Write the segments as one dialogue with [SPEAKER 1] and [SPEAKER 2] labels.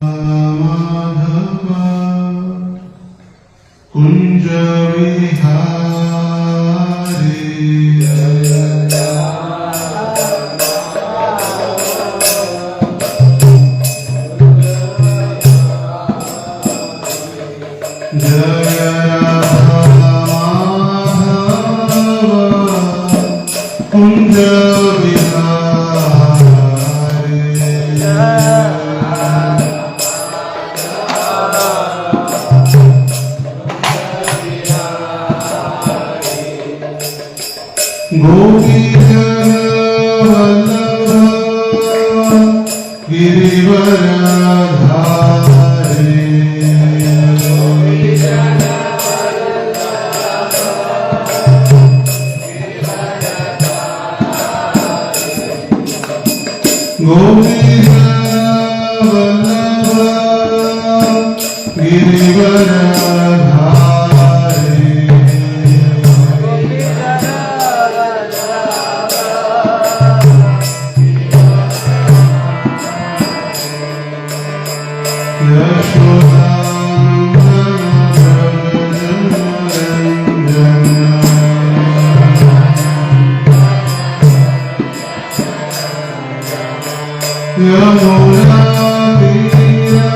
[SPEAKER 1] माधव कुंज विहारी जय राधा माधव कुंज विहारी गोपी जन वल्लभ गिरिवरधारी गोपी जन वल्लभ गिरिवरधारी यमुना तीरा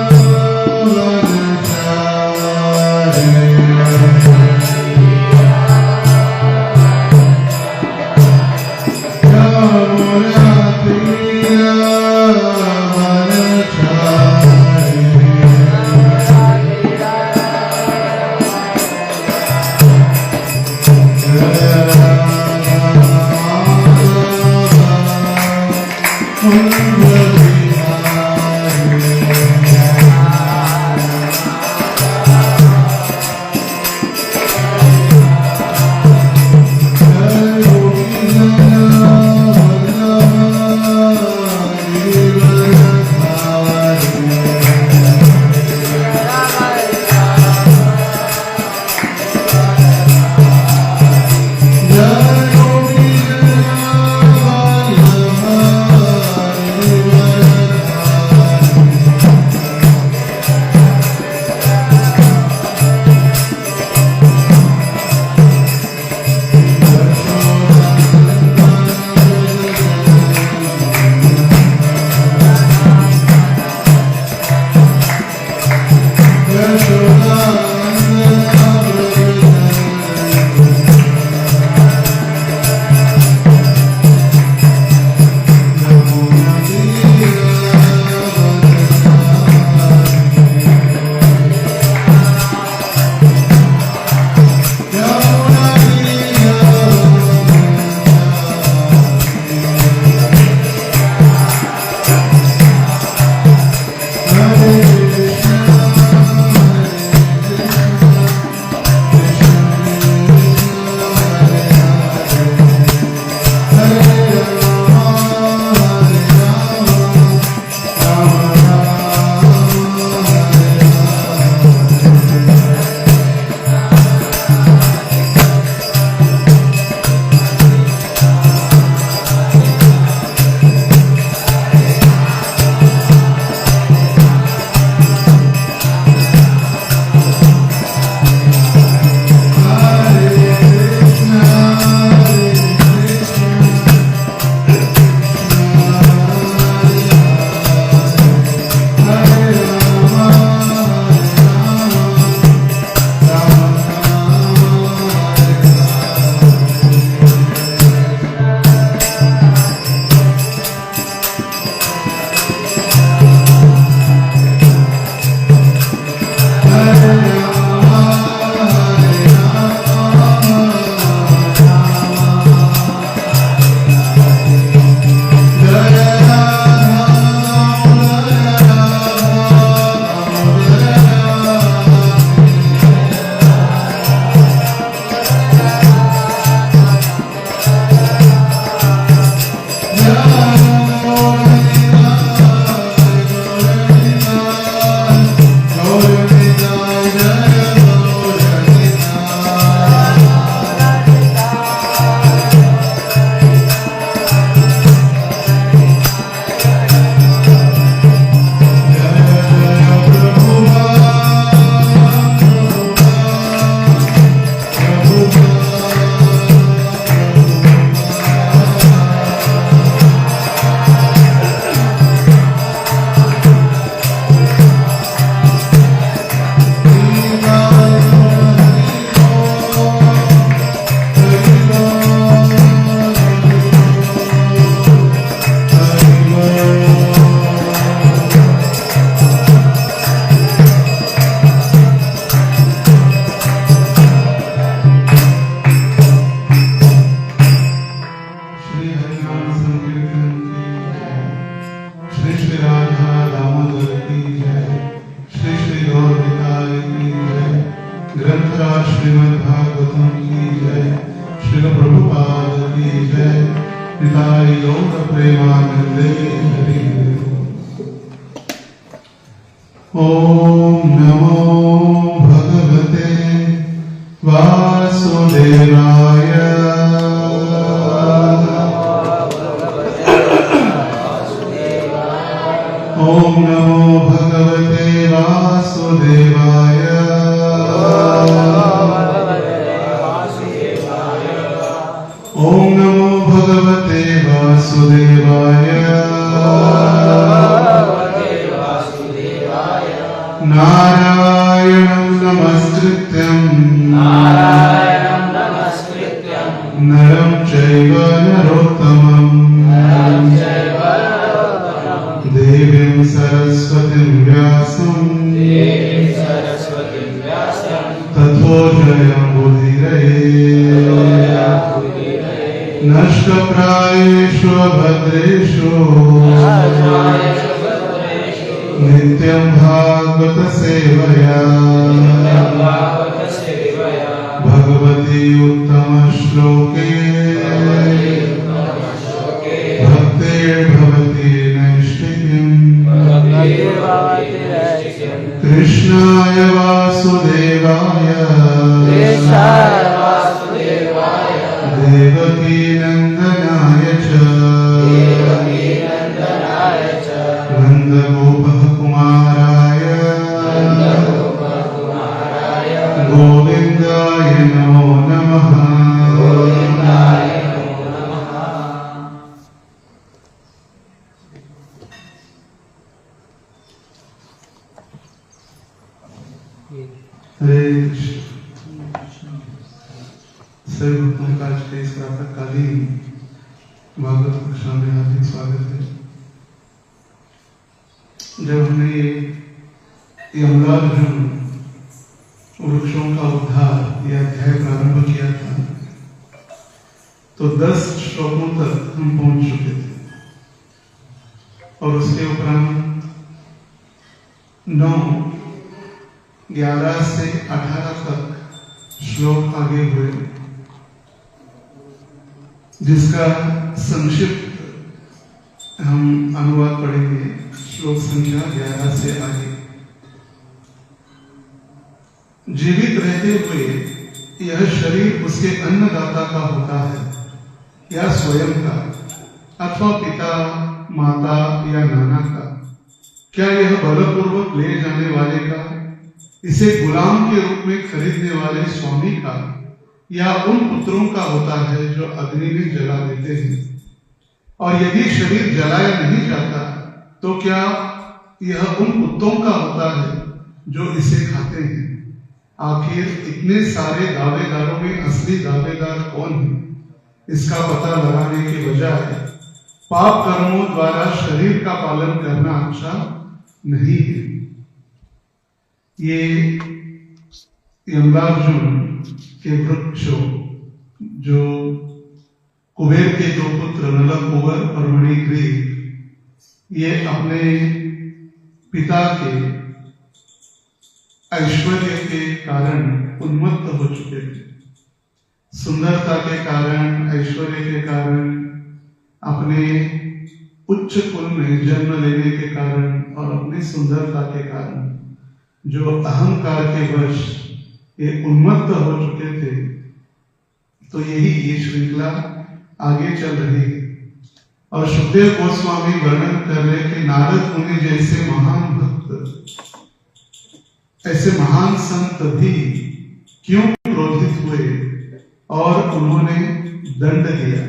[SPEAKER 1] वनचारी यमुना तीरा वनचारी गौर प्रेमानंदे हरि ओम नमो भगवते वासुदेवाय ओम नमो भगवते वासुदेवाय ओम नमो भगवते वासुदेवाय नारायणं नमस्कृत्यं नरं चैव नरोत्तमं देवीं सरस्वतीं व्यासं ततो जयमुदीरये नष्टप्रायेषु भद्रेषु नित्यं भागवत सेवया भगवती उत्तम श्लोके भक्तिर्भवति नैष्ठिकीम् कृष्णाय वासुदेवाय देवकी नंदनाय च नंदगोपः कुमाराय गोविन्दाय नमो नमः हरे कृष्ण सभी भक्तों का आज के इस प्रातःकालीन भागवत कक्षा में हार्दिक स्वागत है। जब हमने यमराज वृक्षों का उद्धार यह अध्याय प्रारंभ किया था तो 10 श्लोकों तक हम पहुंच चुके थे और उसके उपरांत 9, 11 से 18 तक श्लोक आगे हुए जिसका संक्षिप्त हम अनुवाद पढ़ेंगे श्लोक संख्या 11 से आगे। जीवित रहते हुए यह शरीर उसके अन्नदाता का होता है या स्वयं का अथवा पिता माता या नाना का। क्या यह बलपूर्वक ले जाने वाले का, इसे गुलाम के रूप में खरीदने वाले स्वामी का या उन पुत्रों का होता है जो अग्नि में जला देते हैं? और यदि शरीर जलाया नहीं जाता तो क्या यह उन कुत्तों का होता है जो इसे खाते हैं? आखिर इतने सारे दावेदारों में असली दावेदार कौन है? इसका पता लगाने के बजाय पाप कर्मों द्वारा शरीर का पालन करना अच्छा नहीं है। ये यमराजुन के वृक्षों जो कुबेर के 2 पुत्र नलकुबर और मणिग्रीव ये अपने पिता के ऐश्वर्य के कारण उन्मत्त हो चुके थे। सुंदरता के कारण, ऐश्वर्य के कारण, अपने उच्च कुल में जन्म लेने के कारण और अपनी सुंदरता के कारण जो अहंकार के वश ये उन्मत्त हो चुके थे। तो यही ये श्रृंखला आगे चल रही है और सुखदेव गोस्वामी वर्णन कर रहे कि नारद मुनि जैसे महान भक्त, ऐसे महान संत भी क्यों क्रोधित हुए और उन्होंने दंड दिया।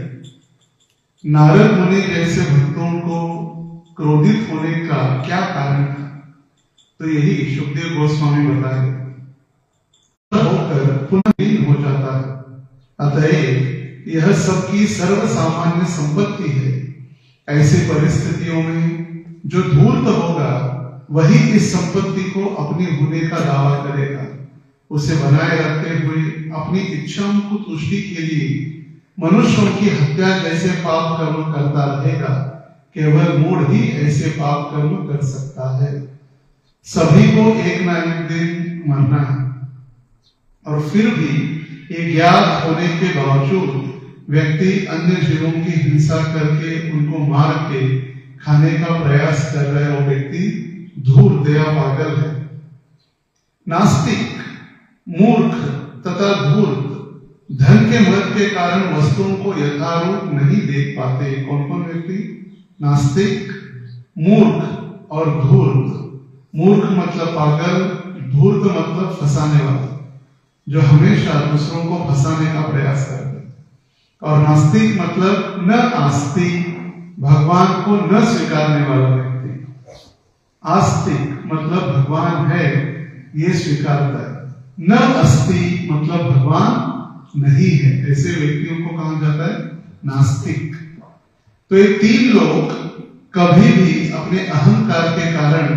[SPEAKER 1] नारद मुनि जैसे भक्तों को क्रोधित होने का क्या कारण था? तो यही सुखदेव गोस्वामी बताए होकर पुनः लीन हो जाता है। अतएव यह सबकी सर्वसामान्य संपत्ति है। ऐसी परिस्थितियों में जो धूर्त होगा वही इस संपत्ति को अपनी होने का दावा करेगा। उसे बनाए रखते हुए अपनी इच्छाओं को तुष्टि के लिए मनुष्यों की हत्या जैसे पाप कर्म करता रहेगा। केवल मूढ़ ही ऐसे पाप कर्म कर सकता है। सभी को एक ना एक दिन मरना है और फिर भी ये ज्ञात होने के बावजूद व्यक्ति अन्य जीवों की हिंसा करके उनको मार के खाने का प्रयास कर रहा है, वो व्यक्ति धूर्त या पागल है। नास्तिक, मूर्ख तथा धूर्त धन के मद के कारण वस्तुओं को यथारूप नहीं देख पाते। कौन कौन व्यक्ति? नास्तिक, मूर्ख और धूर्त। मूर्ख मतलब पागल, धूर्त मतलब फंसाने वाला, जो हमेशा दूसरों को फंसाने का प्रयास करते हैं। और नास्तिक मतलब न आस्तिक, भगवान को न स्वीकारने वाला व्यक्ति। आस्तिक मतलब भगवान है ये स्वीकारता है। न अस्ति मतलब भगवान नहीं है, ऐसे व्यक्तियों को कहा जाता है नास्तिक। तो ये तीन लोग कभी भी अपने अहंकार के कारण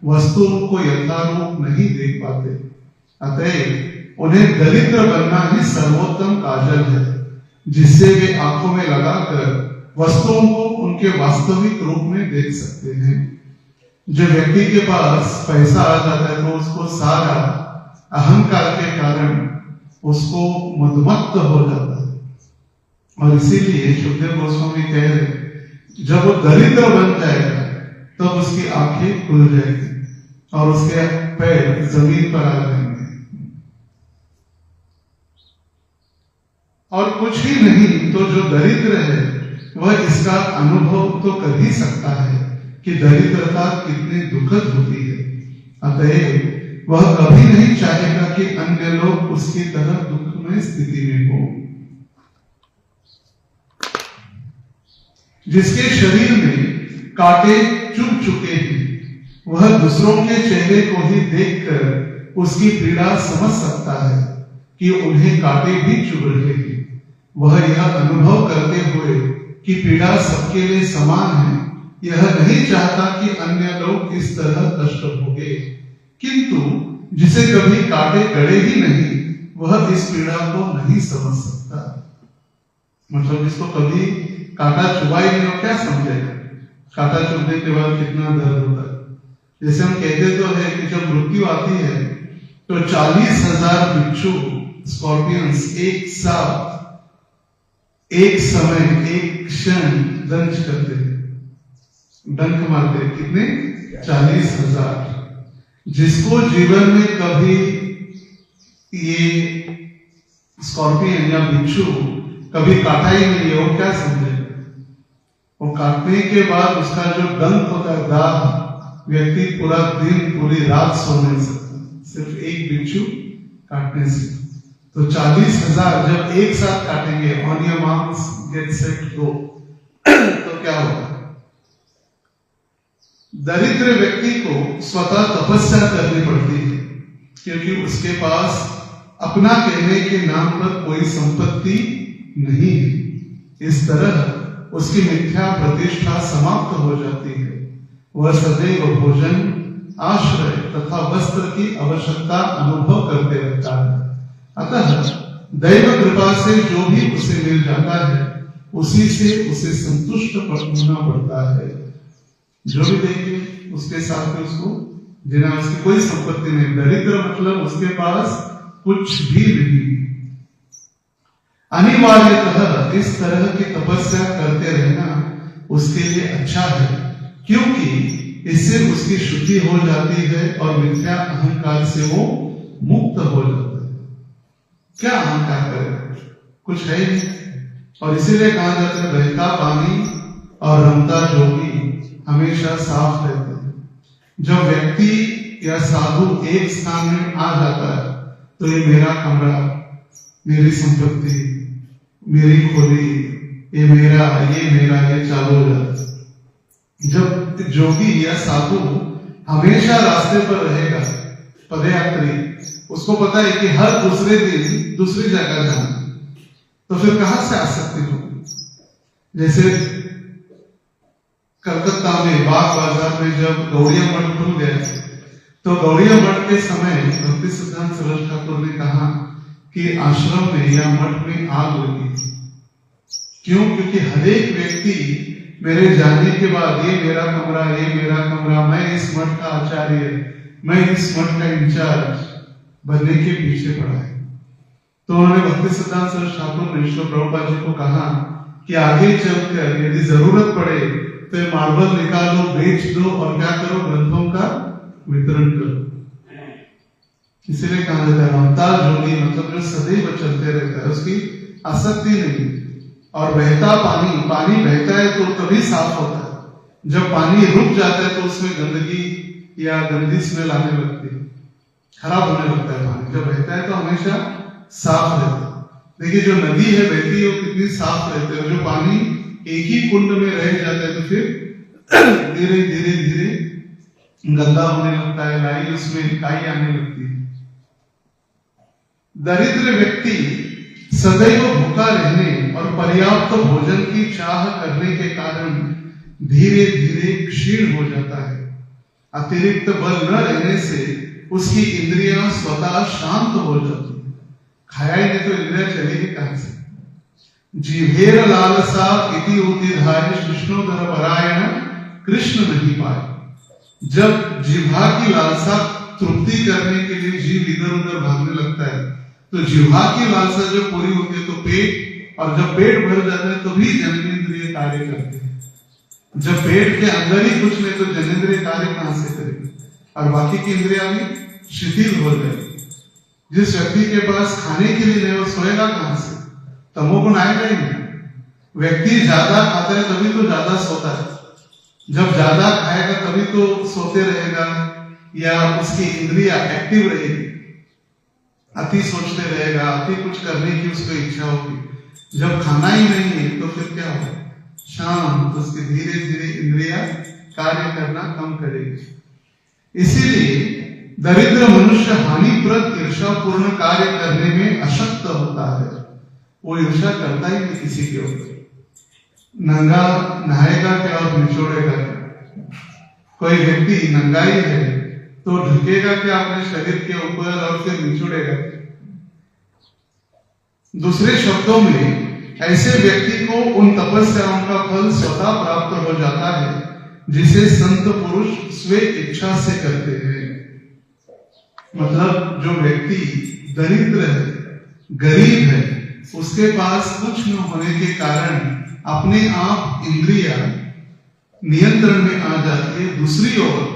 [SPEAKER 1] वस्तुओं को यथारूप नहीं देख पाते। अतः उन्हें दरिद्र बनना ही सर्वोत्तम काजल है, जिससे वे आंखों में लगाकर वस्तुओं को उनके वास्तविक रूप में देख सकते हैं। जो व्यक्ति के पास पैसा आ जाता है तो उसको सारा अहंकार के कारण उसको मदमत्त हो जाता है। और इसीलिए शुद्धदेव गोस्वामी कह रहे, जब वो दरिद्र बन जाएगा तब उसकी आंखें खुल जाएगी और उसके पैर जमीन पर आ जाएंगे। और कुछ ही नहीं तो जो दरिद्र है वह इसका अनुभव तो कर ही सकता है कि दरिद्रता कितनी दुखद होती है। अतः वह कभी नहीं चाहेगा कि अन्य लोग उसकी तरह दुखमय स्थिति में हो। जिसके शरीर में कांटे चुभ चुके हैं, वह दूसरों के चेहरे को ही देखकर उसकी पीड़ा समझ सकता है कि उन्हें कांटे भी चुभ रहे हैं। वह यह अनुभव करते हुए कि पीड़ा सबके लिए समान है, यह नहीं चाहता कि अन्य लोग इस तरह कष्ट भोगे। किंतु जिसे कभी कांटे गड़े ही नहीं, वह इस पीड़ा को नहीं समझ सकता। मतलब जिसको कभी कांटा चुभा ही नहीं, क्या समझेगा कांटा चुभने के बाद कितना दर्द होता है। जैसे हम कहते तो है कि जब मृत्यु आती है तो 40,000 बिच्छू स्कॉर्पियंस एक साथ एक समय एक क्षण दंश करते हैं, डंक मारते। कितने? 40,000। जिसको जीवन में कभी ये स्कॉर्पियन या बिच्छू कभी काटा ही नहीं है, वो क्या समझेगा? वो काटने के बाद उसका जो डंक होता है, दाग, व्यक्ति पूरा दिन पूरी रात सो नहीं सकता सिर्फ एक बिच्छू काटने से। तो 40,000 जब एक साथ काटेंगे, on your marks get set go, तो क्या होगा? दरिद्र व्यक्ति को स्वतः तपस्या करनी पड़ती है, क्योंकि उसके पास अपना कहने के नाम पर कोई संपत्ति नहीं है। इस तरह उसकी मिथ्या प्रतिष्ठा समाप्त हो जाती है। वह सदैव भोजन, आश्रय तथा वस्त्र की आवश्यकता अनुभव करते रहता है। अतः दैव कृपा से जो भी उसे मिल जाता है, उसी से उसे संतुष्ट होना पड़ता है। जो भी देखे उसके साथ में उसको देना, उसकी कोई संपत्ति नहीं। दरिद्र मतलब उसके पास कुछ भी नहीं। अनिवार्यतः इस तरह की तपस्या करते रहना उसके लिए अच्छा है, क्योंकि इससे उसकी शुद्धि हो जाती है और मिथ्या अहंकार से वो मुक्त हो जाता है। क्या अहंकार करे? कुछ है नहीं। और इसीलिए कहा जाता है बहता पानी और रमता जोगी हमेशा साफ रहते हैं। जब व्यक्ति या साधु एक स्थान में आ जाता है तो ये मेरा कमरा, मेरी संपत्ति, मेरी खोली, ये मेरा, ये चालू हो जाता है। जब जोगी या साधु हमेशा रास्ते पर रहेगा, पदयात्री, उसको पता है कि हर दूसरे दिन दूसरी जगह जाना, तो फिर कहां से आ सकते हो? जैसे कलकत्ता में बाग बाजार में जब गौड़िया मठ खुल गया, तो गौड़िया मठ के समय भक्ति सिद्धांत सरस्वती ठाकुर ने कहा कि आश्रम में या मठ में आग लगी। क्यों? क्योंकि हर एक व्यक्ति मेरे जाने के बाद ये मेरा कमरा, ये मेरा कमरा, मैं इस मठ का आचार्य, मैं इस मठ का इंचार्ज बनने के पीछे पड़ा है। तो उन्होंने भक्ति सिद्धांत सरस्वती ठाकुर ने श्रील प्रभुपाद जी को कहा कि आगे चलकर यदि जरूरत पड़े तो ये मार्बल निकालो, बेच दो और क्या करो, ग्रंथों का वितरण करो। इसीलिए कहा जाता है रमता जोगी, मतलब जो सदैव चलते रहता है, उसकी आसक्ति नहीं। और बहता पानी, पानी बहता है तो तभी साफ होता है, जब पानी रुक जाता है तो उसमें गंदगी या गंदी स्मेल आने लगती है, खराब होने लगता है। पानी जब बहता है तो हमेशा साफ रहता है। देखिए जो नदी है बहती है वो कितनी साफ रहती है, जो पानी एक ही कुंड में रह जाता है तो फिर धीरे धीरे धीरे गंदा होने लगता है, लाई उसमें काई आने लगती है। दरिद्र व्यक्ति सदैव भूखा रहने और पर्याप्त भोजन की चाह करने के कारण धीरे धीरे क्षीण हो जाता है। अतिरिक्त बल न रहने से उसकी इंद्रियां स्वतः शांत हो जाती है। खाया ही नहीं तो इंद्रियां चलेगी कहां से। जीवेर लालसा इति उतिधारि कृष्णोदर परायण कृष्ण नहीं पाए। जब जिह्वा की लालसा तृप्ति करने के लिए जीव इधर उधर भागने लगता है, तो जिह्वा की लालसा जब पूरी होती है तो पेट, और जब पेट भर जाता है तभी जन्मेंद्रिय कार्य करते हैं। जब पेट के अंदर ही कुछ नहीं तो जन्मेंद्रिय कार्य कहां से करेगी, और बाकी की इंद्रियां भी शिथिल हो जाएगी। जिस व्यक्ति के पास खाने के लिए नहीं, वो सोएगा कहां से, तमोगुण आएगा ही नहीं। व्यक्ति ज्यादा खाता है तभी तो ज्यादा सोता है, जब ज्यादा खाएगा तभी तो सोते रहेगा, या उसकी इंद्रियां एक्टिव रहेगी। अति सोचते रहेगा, अति कुछ करने की उसको इच्छा होगी। जब खाना ही नहीं है तो फिर क्या होगा, शांत, उसकी धीरे धीरे इंद्रियां कार्य करना कम करेगी। इसीलिए दरिद्र मनुष्य हानिप्रद ईर्ष्यापूर्ण कार्य करने में अशक्त होता है। वो ईर्ष्या करता ही नहीं किसी के ऊपर। नंगा नहाएगा क्या और निचोड़ेगा क्या। कोई व्यक्ति नंगा ही है तो ढकेगा क्या अपने शरीर के ऊपर और फिर निचोड़ेगा। दूसरे शब्दों में ऐसे व्यक्ति को उन तपस्याओं का फल स्वतः प्राप्त हो जाता है जिसे संत पुरुष स्वे इच्छा से करते हैं। मतलब जो व्यक्ति दरिद्र है, गरीब है, उसके पास कुछ न होने के कारण अपने आप इंद्रियां नियंत्रण में आ जाती है। दूसरी ओर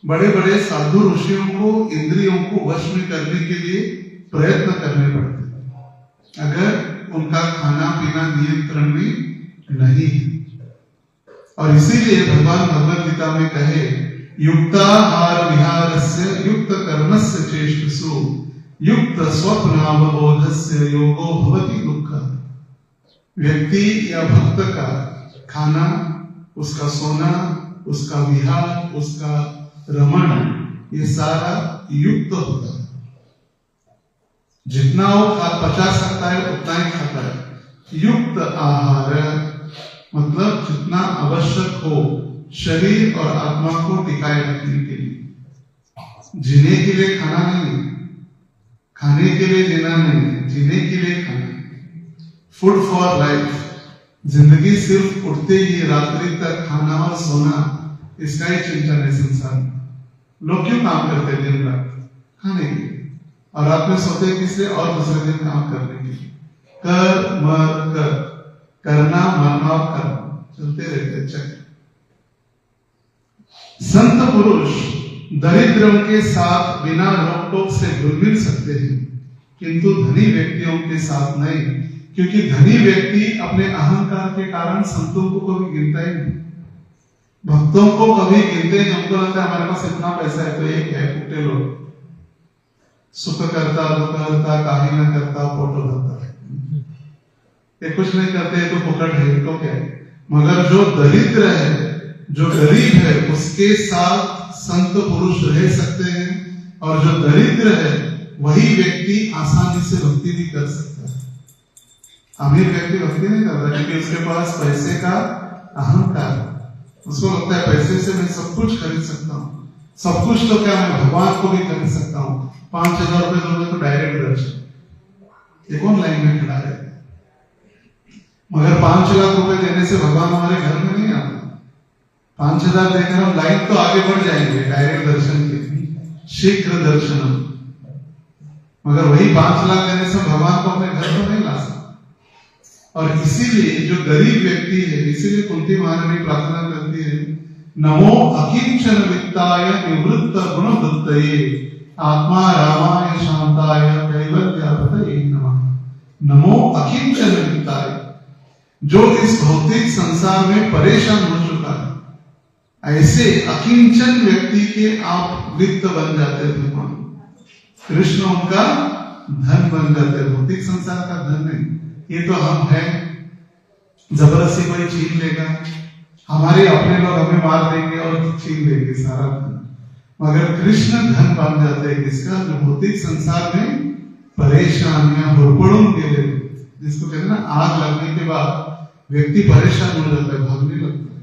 [SPEAKER 1] बड़े बड़े साधु ऋषियों को इंद्रियों को वश में करने के लिए प्रयत्न करने पड़ते हैं, अगर उनका खाना पीना नियंत्रण में नहीं है। और इसीलिए भगवान भगवद गीता में कहे, युक्ताहार विहारस्य युक्त कर्मस्य चेष्टसु युक्त स्वप्नावबोधस्य योगो भवति दुःखः। व्यक्ति या भक्त का खाना, उसका सोना, उसका विहार, उसका रमण, ये सारा युक्त होता है। जितना वो पचा सकता है उतना ही खाता है। युक्त आहार मतलब जितना आवश्यक हो शरीर और आत्मा को टिकाए रखने के लिए। जीने के लिए खाना नहीं, खाने के लिए जीना नहीं, जीने के लिए खाना। Food for life. जिंदगी सिर्फ उठते ही रात्रि तक खाना और सोना, इसका ही चिंतन है संसार में। लोग क्यों काम करते हैं दिन रात? खाने के लिए। और रात में सोते किस लिए? और दूसरे दिन काम करने के लिए। कर मर कर, करना मरना और करना चलते रहते चक्र। संत पुरुष दरिद्रों के साथ बिना रोक टोक से घुल मिल सकते हैं, किंतु धनी व्यक्तियों के साथ नहीं, क्योंकि धनी व्यक्ति अपने अहंकार के कारण संतों को कभी गिनता ही नहीं, भक्तों को कभी गिनते नहीं। हमको लगता है हमारे पास इतना पैसा है तो एक है, फूटे लोग सुख करता दुख करता काहे न करता फोटो भरता है, ये कुछ नहीं करते तो फुकट है, इनको क्या है। मगर जो दरिद्र है, जो गरीब है, उसके साथ संत पुरुष रह सकते हैं, और जो दरिद्र है वही व्यक्ति आसानी से भक्ति भी कर सकता है। अमीर व्यक्ति भक्ति नहीं करता क्योंकि उसके पास पैसे का अहंकार, उसको लगता है पैसे से मैं सब कुछ खरीद सकता हूँ, सब कुछ तो क्या मैं भगवान को भी खरीद सकता हूँ। 5,000 रुपए दोगे तो डायरेक्ट दर्शन, ये कौन लाइन में खड़ा है। मगर 5 लाख रुपए देने से भगवान हमारे घर में नहीं आता। 5,000 देकर हम लाइन तो आगे बढ़ जाएंगे डायरेक्ट दर्शन के, शीघ्र दर्शन। मगर वही 5 लाख देने से भगवान को अपने घर तो नहीं ला सकते। और इसीलिए जो गरीब व्यक्ति है, इसीलिए कुंती महारानी प्रार्थना करती है, नमो अकिंचन वित्ताय निवृत्त गुणवृत्तये आत्मा रामाय शांताय कैवल्यापतये नमः। नमो अकिंचन वित्ताय, जो इस भौतिक संसार में परेशान हो चुका है, ऐसे अकिंचन व्यक्ति के आप वित्त बन जाते हैं। भगवान कृष्ण उनका धन बन जाते हैं, भौतिक संसार का धन नहीं। ये तो हम हैं, जबरदस्ती कोई छीन लेगा, हमारे अपने लोग हमें मार देंगे और छीन लेंगे सारा धन। मगर कृष्ण धन बन जाते हैं किसका? जो भौतिक संसार में परेशानियां हुड़पड़ों के लिए, जिसको कहते हैं ना आग लगने के बाद व्यक्ति परेशान हो जाता है, भागने लगता है।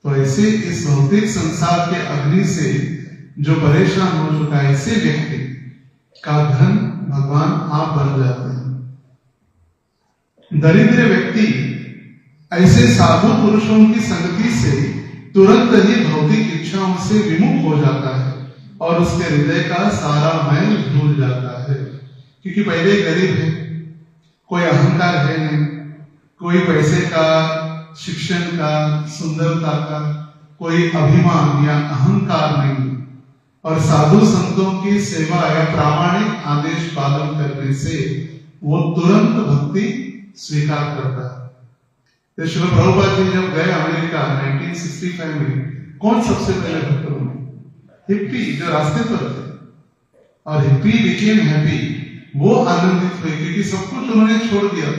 [SPEAKER 1] तो ऐसे इस भौतिक संसार के अग्नि से जो परेशान हो चुका है, ऐसे व्यक्ति का धन भगवान आप बन जाते हैं। दरिद्र व्यक्ति ऐसे साधु पुरुषों की संगति से तुरंत ही भौतिक इच्छाओं से विमुख हो जाता है और उसके हृदय का सारा मैल धुल जाता है। क्योंकि पहले गरीब है, कोई अहंकार है नहीं, कोई पैसे का, शिक्षण का, सुंदरता का कोई अभिमान या अहंकार नहीं। और साधु संतों की सेवा या प्रामाणिक आदेश पालन करने से वो तुरंत भक्ति स्वीकार करता है। तो श्रील प्रभुपाद जी जब गए अमेरिका 1965 में, कौन सबसे पहले भक्त बने? हिप्पी, जो रास्ते पर थे। और हिप्पी बिकेम हैप्पी, वो आनंदित हुए क्योंकि सब कुछ उन्होंने छोड़ दिया,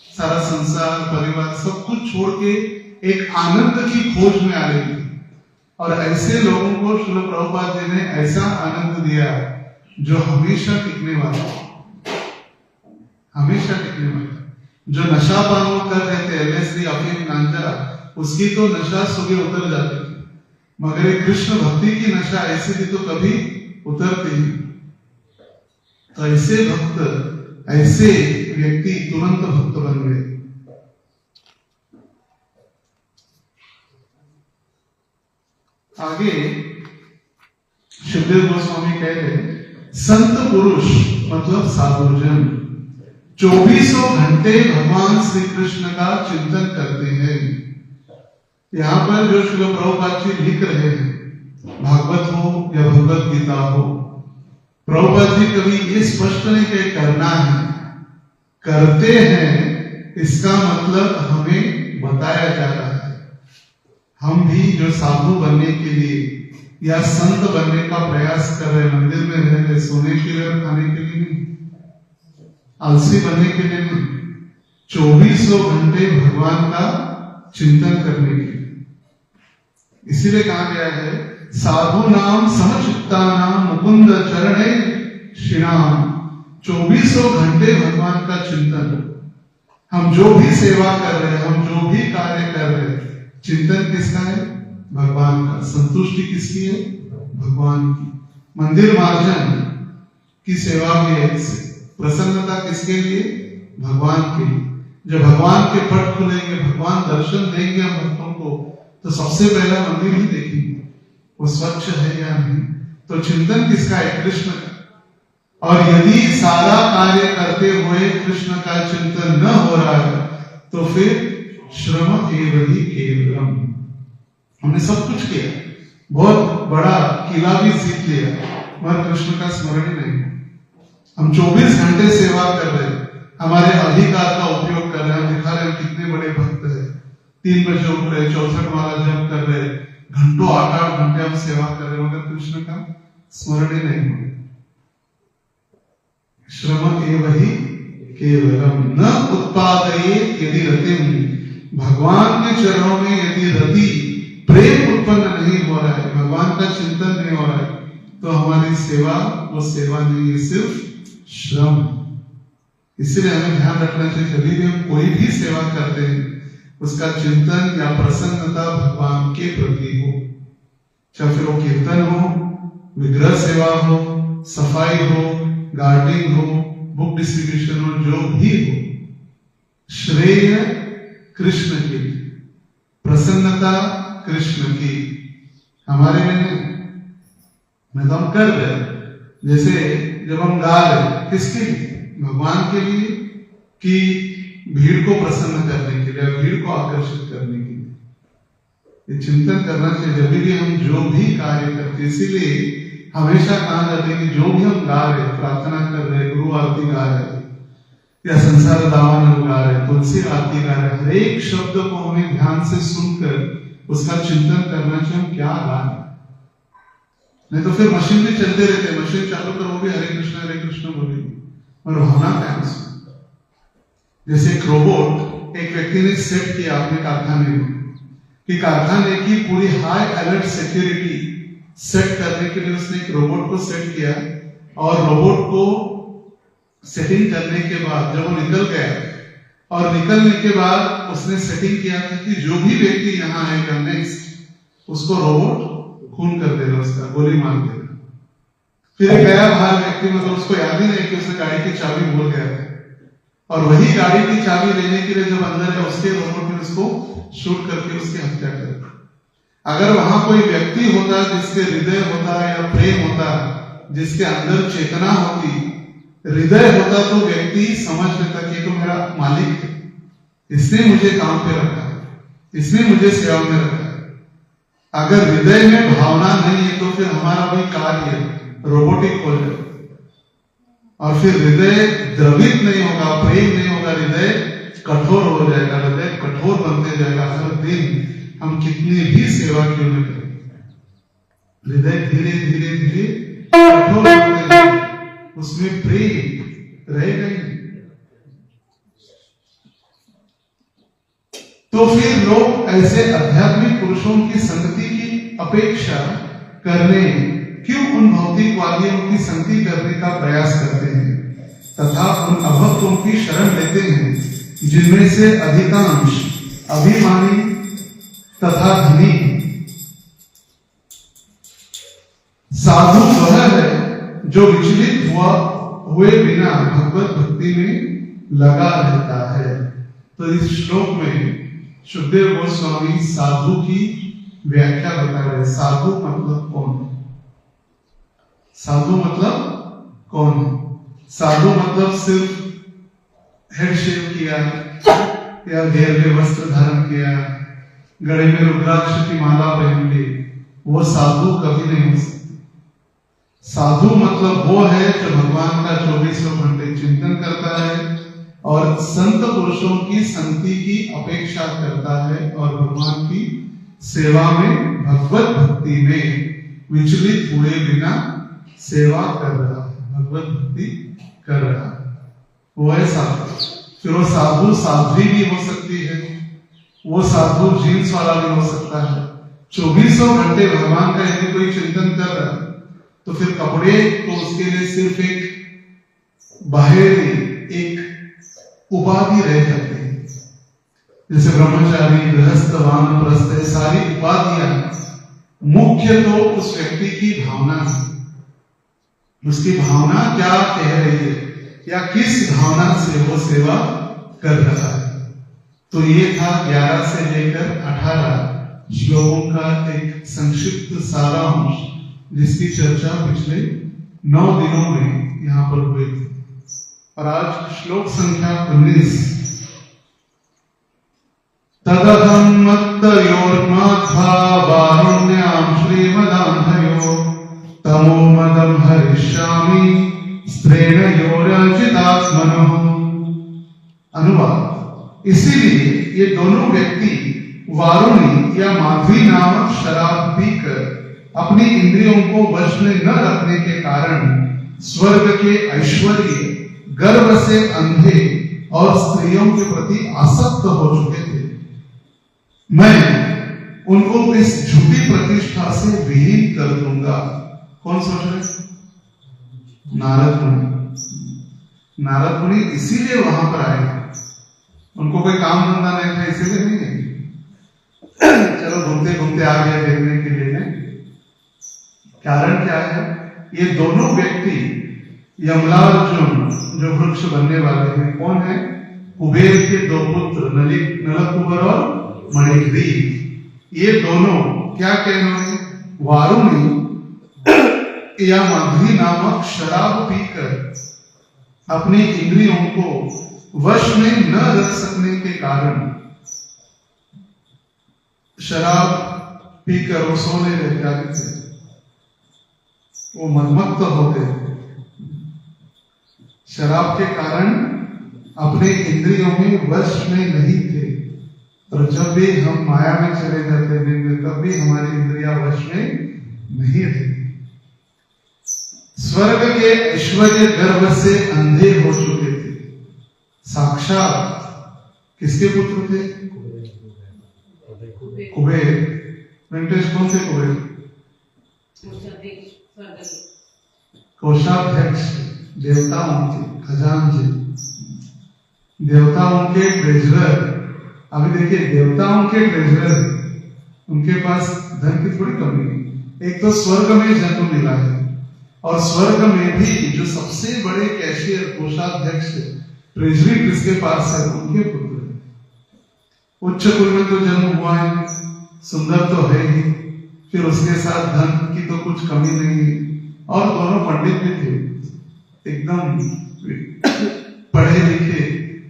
[SPEAKER 1] सारा संसार, परिवार, सब कुछ छोड़ के एक आनंद की खोज में आ रही थी। और ऐसे लोगों को श्रील प्रभुपाद जी ने ऐसा आनंद दिया जो हमेशा टिकने वाला, हमेशा टिकने वाला। जो नशा पान कर रहे थे, LSD, अफीम, गांजा, उसकी तो नशा सुबह उतर जाती थी, मगर एक कृष्ण भक्ति की नशा ऐसी थी तो कभी उतरती नहीं। तो ऐसे भक्त, ऐसे व्यक्ति तुरंत भक्त बन गए। आगे सुखदेव गोस्वामी कह रहे, संत पुरुष मतलब साधुजन 24 घंटे भगवान श्री कृष्ण का चिंतन करते हैं। यहाँ पर जो श्रील प्रभुपाद जी लिख रहे हैं, भागवत हो या भगवत गीता हो, प्रभुपाद जी कभी ये स्पष्ट नहीं कहे करना है, करते हैं, इसका मतलब हमें बताया जा रहा है। हम भी जो साधु बनने के लिए या संत बनने का प्रयास कर रहे, मंदिर में रह रहे, सोने के लिए और खाने के लिए नहीं, आलसी बनने के लिए नहीं, 24 घंटे भगवान का चिंतन करने के लिए। इसीलिए कहा गया है, साधु नाम समचित्ता नाम मुकुंद चरणे श्रीराम। 24 घंटे भगवान का चिंतन। हम जो भी सेवा कर रहे हैं, हम जो भी कार्य कर रहे हैं, चिंतन किसका है? भगवान का। संतुष्टि किसकी है? भगवान की। मंदिर मार्जन की सेवा भी है, प्रसन्नता किसके लिए? भगवान के लिए। जब भगवान के पट खुलेंगे, भगवान दर्शन देंगे हम भक्तों को, तो सबसे पहला मंदिर ही देखेंगे वो स्वच्छ है या नहीं। तो चिंतन किसका है? कृष्ण का। और यदि सारा कार्य करते हुए कृष्ण का चिंतन न हो रहा है तो फिर श्रम एव ही केवलम। हमने सब कुछ किया, बहुत बड़ा किला भी जीत लिया, मगर कृष्ण का स्मरण नहीं। हम 24 घंटे सेवा कर रहे हैं, हमारे अधिकार का उपयोग कर रहे हैं, हम दिखा रहे हैं कितने बड़े भक्त हैं, 3 बजे उठ रहे, 64 माला जप कर रहे, घंटों 8-8 घंटे हम सेवा कर रहे, मगर कृष्ण का स्मरण ही नहीं हो। श्रम एव ही केवलम न उत्पादये यदि रतिम। भगवान के चरणों में यदि रति प्रेम उत्पन्न नहीं हो रहा है, भगवान का चिंतन नहीं हो रहा है, तो हमारी सेवा वो सेवा नहीं है, सिर्फ श्रम। इसलिए हमें ध्यान रखना चाहिए, कभी भी हम कोई भी सेवा करते हैं, उसका चिंतन या प्रसन्नता भगवान के प्रति हो। चाहे फिर वो कीर्तन हो, विग्रह सेवा हो, सफाई हो, गार्डनिंग हो, बुक डिस्ट्रीब्यूशन हो, जो भी हो, श्रेय कृष्ण की, प्रसन्नता कृष्ण की, हमारे लिए नहीं। मैं तो हम कर रहे, जैसे जब हम गा रहे किसके लिए, भगवान के लिए कि भीड़ को प्रसन्न करने के लिए, भीड़ को आकर्षित करने के लिए, ये चिंतन करना चाहिए जब भी हम जो भी कार्य करते। इसीलिए हमेशा कहा जाता है कि जो भी हम गा रहे, प्रार्थना कर रहे, गुरु आरती गा रहे या संसार दावन गा रहे, तुलसी आरती गा रहे, हर एक शब्द को हमें ध्यान से सुनकर उसका चिंतन करना चाहिए हम क्या गा रहे। नहीं तो फिर मशीन भी चलते रहते, मशीन चालू करो भी हरे कृष्ण बोलेगी और भावना क्या है। जैसे एक रोबोट एक व्यक्ति ने सेट किया अपने कारखाने में कि कारखाने की पूरी हाई अलर्ट सिक्योरिटी सेट करने के लिए उसने एक रोबोट को सेट किया, और रोबोट को सेटिंग करने के बाद जब वो निकल गया, और निकलने के बाद उसने सेटिंग किया था कि जो भी व्यक्ति यहाँ आएगा नेक्स्ट उसको रोबोट खून कर देगा, उसका गोली मार देगा। फिर गया बाहर व्यक्ति, मतलब उसको याद ही नहीं कि उसने गाड़ी की चाबी भूल गया था, और वही गाड़ी की चाबी लेने के लिए जब अंदर है उसके रोबोट ने उसको शूट करके उसकी हत्या कर दी। अगर वहां कोई व्यक्ति होता जिसके हृदय होता या प्रेम होता, जिसके अंदर चेतना होती, हृदय होता, तो व्यक्ति समझ लेता कि तो मेरा मालिक है, इसने मुझे काम पे रखा है, इसने मुझे सेवा में रखा है। अगर हृदय में भावना नहीं है तो फिर हमारा भी कार्य रोबोटिक हो जाए, और फिर हृदय द्रवित नहीं होगा, प्रेम नहीं होगा, हृदय कठोर हो जाएगा, हृदय कठोर बनते जाएगा। हर दिन हम कितनी भी सेवा क्यों न करें, हृदय धीरे धीरे धीरे कठोर बनते जाएगा, उसमें प्रेम रहेगा ही नहीं। तो फिर लोग ऐसे आध्यात्मिक पुरुषों की संगति की अपेक्षा करने क्यों उन भौतिकवादियों की संगति करने का प्रयास करते हैं तथा उन अभक्तों की शरण लेते हैं, जिनमें से अधिकांश अभिमानी तथा धनी। साधु वह है जो विचलित हुए बिना भगवत भक्ति में लगा रहता है। तो इस श्लोक में सुखदेव गोस्वामी साधु की व्याख्या बता रहे। साधु मतलब कौन है? साधु मतलब कौन है? साधु मतलब सिर्फ हेड शेव किया या गहरे वस्त्र धारण किया, गले में रुद्राक्ष की माला पहन ली, वो साधु कभी नहीं हो सकता। साधु मतलब वो है जो भगवान का 24 घंटे चिंतन करता है और संत पुरुषों की संगति की अपेक्षा करता है और भगवान की सेवा में, भगवत भक्ति में विचलित हुए बिना सेवा कर रहा है, भगवत भक्ति कर रहा है, वो है साधु। फिर वो साधु साध्वी भी हो सकती है, वो साधु जीन्स वाला भी हो सकता है। 24 घंटे भगवान का यदि कोई चिंतन कर रहा है तो फिर कपड़े तो उसके लिए सिर्फ एक बाहरी एक उपाधि रह जाती है। जैसे ब्रह्मचारी, गृहस्थ, वानप्रस्थ, सारी उपाधियां मुख्य तो उस व्यक्ति की भावना है, उसकी भावना क्या कह रही है या किस भावना से वो सेवा कर रहा है। तो ये था 11 से लेकर 18 श्लोकों का एक संक्षिप्त सारांश, जिसकी चर्चा पिछले 9 दिनों में यहाँ पर हुई थी। और आज श्लोक संख्या 19। तदहं मत्तयोर्माध्वा वारुण्यां श्रीमदान्धयो तमो मदं हरिष्यामि स्त्रेणयोरचितात्मनः। अनुवाद। इसीलिए ये दोनों व्यक्ति वारुणी या माधवी नामक शराब पीकर अपनी इंद्रियों को वश में न रखने के कारण स्वर्ग के ऐश्वर्य, गर्व से अंधे और स्त्रियों के प्रति आसक्त हो चुके थे। मैं उनको इस झूठी प्रतिष्ठा से विहीन कर दूंगा। कौन सोच रहे? नारद मुनि। नारद मुनि इसीलिए वहां पर आए, उनको कोई काम धंधा नहीं था, इसीलिए नहीं है चलो घूमते घूमते आ गए देखने के लिए। नहीं, कारण क्या है? ये दोनों व्यक्ति यमलार्जुन जो वृक्ष बनने वाले हैं, कौन है? कुबेर के 2 पुत्र नलकुबर और मणिग्रीव। ये दोनों क्या कहना है? वारुणी या मधुरी नामक शराब पीकर अपनी इंद्रियों को वश में न रख सकने के कारण शराब पीकर वो सोने लग जाते थे, वो मनमत्त होते थे। शराब के कारण अपने इंद्रियों में वश में नहीं थे, और जब भी हम माया में चले जाते थे तब भी हमारी इंद्रियां वश में नहीं रहती। स्वर्ग के ऐश्वर्य गर्व से अंधे हो चुके थे। साक्षात किसके पुत्र थे? कुबेर। वेंकटेश कौन से कुबेर? कोषाध्यक्ष, देवताओं के खजांची, देवताओं के ट्रेजरर। अभी देखिए, देवताओं के ट्रेजरर, उनके पास धन की थोड़ी कमी है। एक तो स्वर्ग में जन्म मिला है, और स्वर्ग में भी जो सबसे बड़े कैशियर, कोषाध्यक्ष, ट्रेजरी किसके पास है? उनके पुत्र। उच्च कुल में तो जन्म हुआ है, सुंदर तो है ही, फिर उसके साथ धन की तो कुछ कमी नहीं है, और दोनों पंडित भी थे, एकदम पढ़े लिखे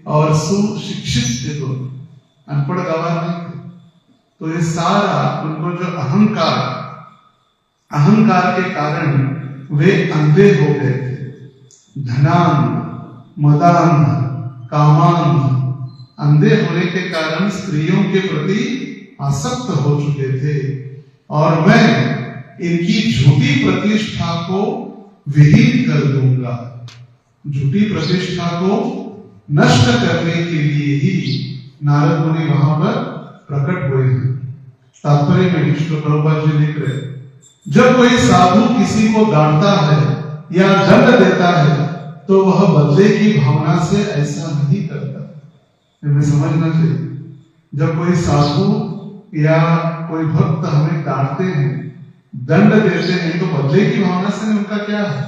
[SPEAKER 1] और सुशिक्षित थे दोनों, अनपढ़ गवार नहीं थे। तो ये सारा उनको जो अहंकार के कारण वे अंधे हो गए थे। धनान, मदान, कामान, अंधे होने के कारण स्त्रियों के प्रति आसक्त हो चुके थे। और मैं इनकी झूठी प्रतिष्ठा को विहीन कर दूंगा। झूठी प्रतिष्ठा को नष्ट करने के लिए ही नारद मुनि वहां पर प्रकट हुए हैं। तात्पर्य में विष्णु प्रभुपाद जी लिख रहे, जब कोई साधु किसी को डांटता है या दंड देता है तो वह बदले की भावना से ऐसा नहीं करता। हमें समझना चाहिए, जब कोई साधु या कोई भक्त हमें डांटते हैं, दंड देते हैं, तो बदले की भावना से उनका क्या है?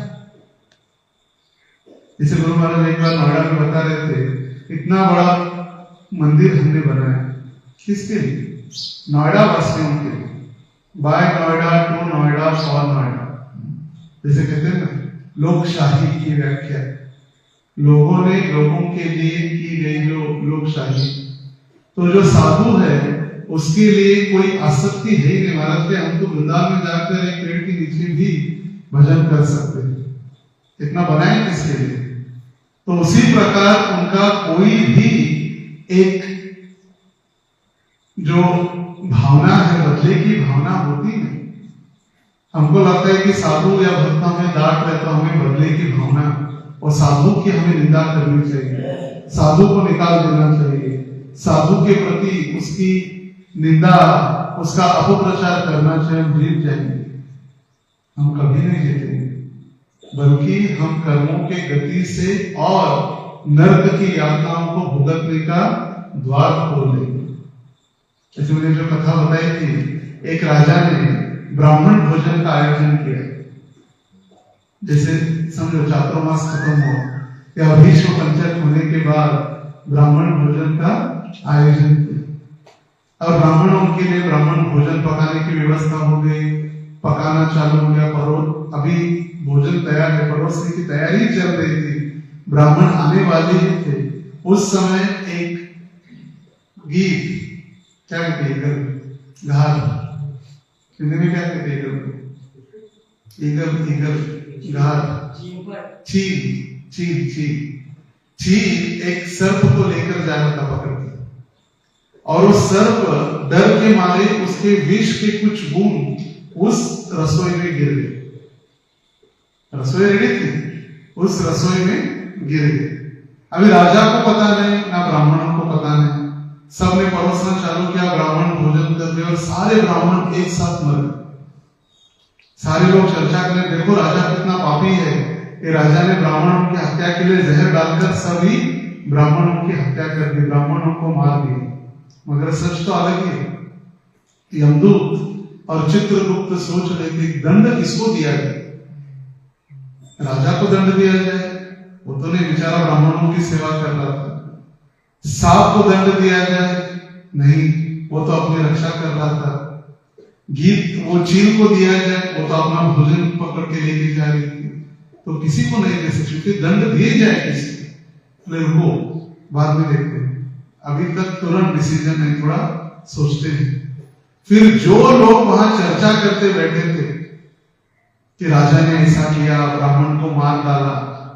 [SPEAKER 1] जैसे गुरु महाराज एक बार नोएडा में बता रहे थे, इतना बड़ा मंदिर हमने बनाया, किसके लिए? नोएडा वासियों के लिए। By Noida, to Noida, for Noida, जैसे कहते हैं ना, लोकशाही की व्याख्या, लोगों ने लोगों के लिए की गई जो लोकशाही। तो जो साधु है उसके लिए कोई आसक्ति है नहीं। महाराज के हम तो वृंदावन में जाकर एक पेड़ के नीचे भी भजन कर सकते हैं, इतना बनाए किसके लिए? तो उसी प्रकार उनका कोई भी एक जो भावना है, बदले की भावना होती नहीं। हमको लगता है कि साधु या भक्त हमें डांट रहे तो हमें बदले की भावना, और साधु की हमें निंदा करनी चाहिए, साधु को निकाल देना चाहिए, साधु के प्रति उसकी निंदा, उसका अपप्रचार करना चाहिए। हम जीत जाएंगे? हम कभी नहीं जीतेंगे, बल्कि हम कर्मों के गति से और नर्क की यातनाओं को भुगतने का द्वार खोल देंगे। जैसे मैंने जो कथा बताई थी, एक राजा ने ब्राह्मण भोजन का आयोजन किया। जैसे समझो चातुर्मास खत्म हुआ या भीष्म पंचक होने के बाद ब्राह्मण भोजन का आयोजन किया, और ब्राह्मणों के लिए ब्राह्मण भोजन पकाने की व्यवस्था हो गई, पकाना चालू हो गया। अभी भोजन तैयार है, परोसने की तैयारी चल रही थी, ब्राह्मण आने वाले ही थे। उस समय एक गीत, क्या कहते हैं, घार, हिंदी में क्या कहते हैं, ईगल, घार, चील एक सर्प को लेकर जा रहा था पकड़ के, और वो सर्प डर के मारे उसके विष के कुछ बूंद उस रसोई में गिर गए। रसोई रेडी थी, उस रसोई में गिर गए। अभी राजा को पता नहीं, ना ब्राह्मणों को पता नहीं, सबने परोसना चालू किया, ब्राह्मण भोजन कर रहे और सारे ब्राह्मण एक साथ मर गए। सारे लोग चर्चा करें, देखो राजा कितना पापी है, ये राजा ने ब्राह्मणों की हत्या के लिए जहर डालकर सभी ब्राह्मणों की हत्या कर दी, ब्राह्मणों को मार दिया। मगर सच तो अलग ही है। यमदूत और चित्रगुप्त सोच रहे थे दंड किसको दिया जाए, राजा को दंड दिया जाए, वो तो नहीं, बेचारा ब्राह्मणों की सेवा कर रहा था। सांप को दंड दिया जाए, नहीं, वो तो अपनी रक्षा कर रहा था। गीत वो चील को दिया जाए, वो तो अपना भोजन पकड़ के लेके तो किसी को नहीं दे सकते, दंड दिए जाए किसी को, रुको बाद में देखते हैं, अभी तक तुरंत डिसीजन नहीं, थोड़ा सोचते हैं। फिर जो लोग वहां चर्चा करते बैठे थे कि राजा ने ऐसा किया, ब्राह्मण को मार डाला,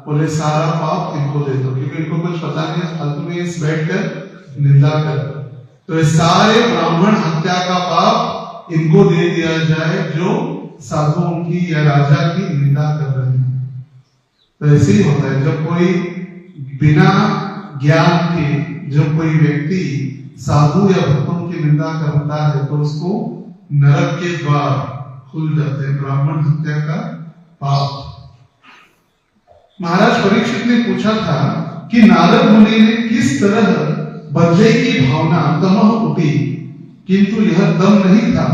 [SPEAKER 1] बोले सारा पाप इनको दे दो, क्योंकि इनको कुछ पता नहीं, फालतू में इस बैठकर निंदा कर, तो इस सारे ब्राह्मण हत्या का पाप इनको दे दिया जाए जो साधुओं की या राजा की निंदा कर रहे हैं। तो ऐसे ही होता है, जब कोई बिना ज्ञान के जब कोई व्यक्ति साधु या भक्तों की निंदा करता है तो उसको नरक के द्वार खुल जाते हैं, ब्राह्मण हत्या का पाप। महाराज परीक्षित ने पूछा था कि नारद मुनि ने किस तरह बदले की भावना तमह उठी, किंतु यह दम नहीं था,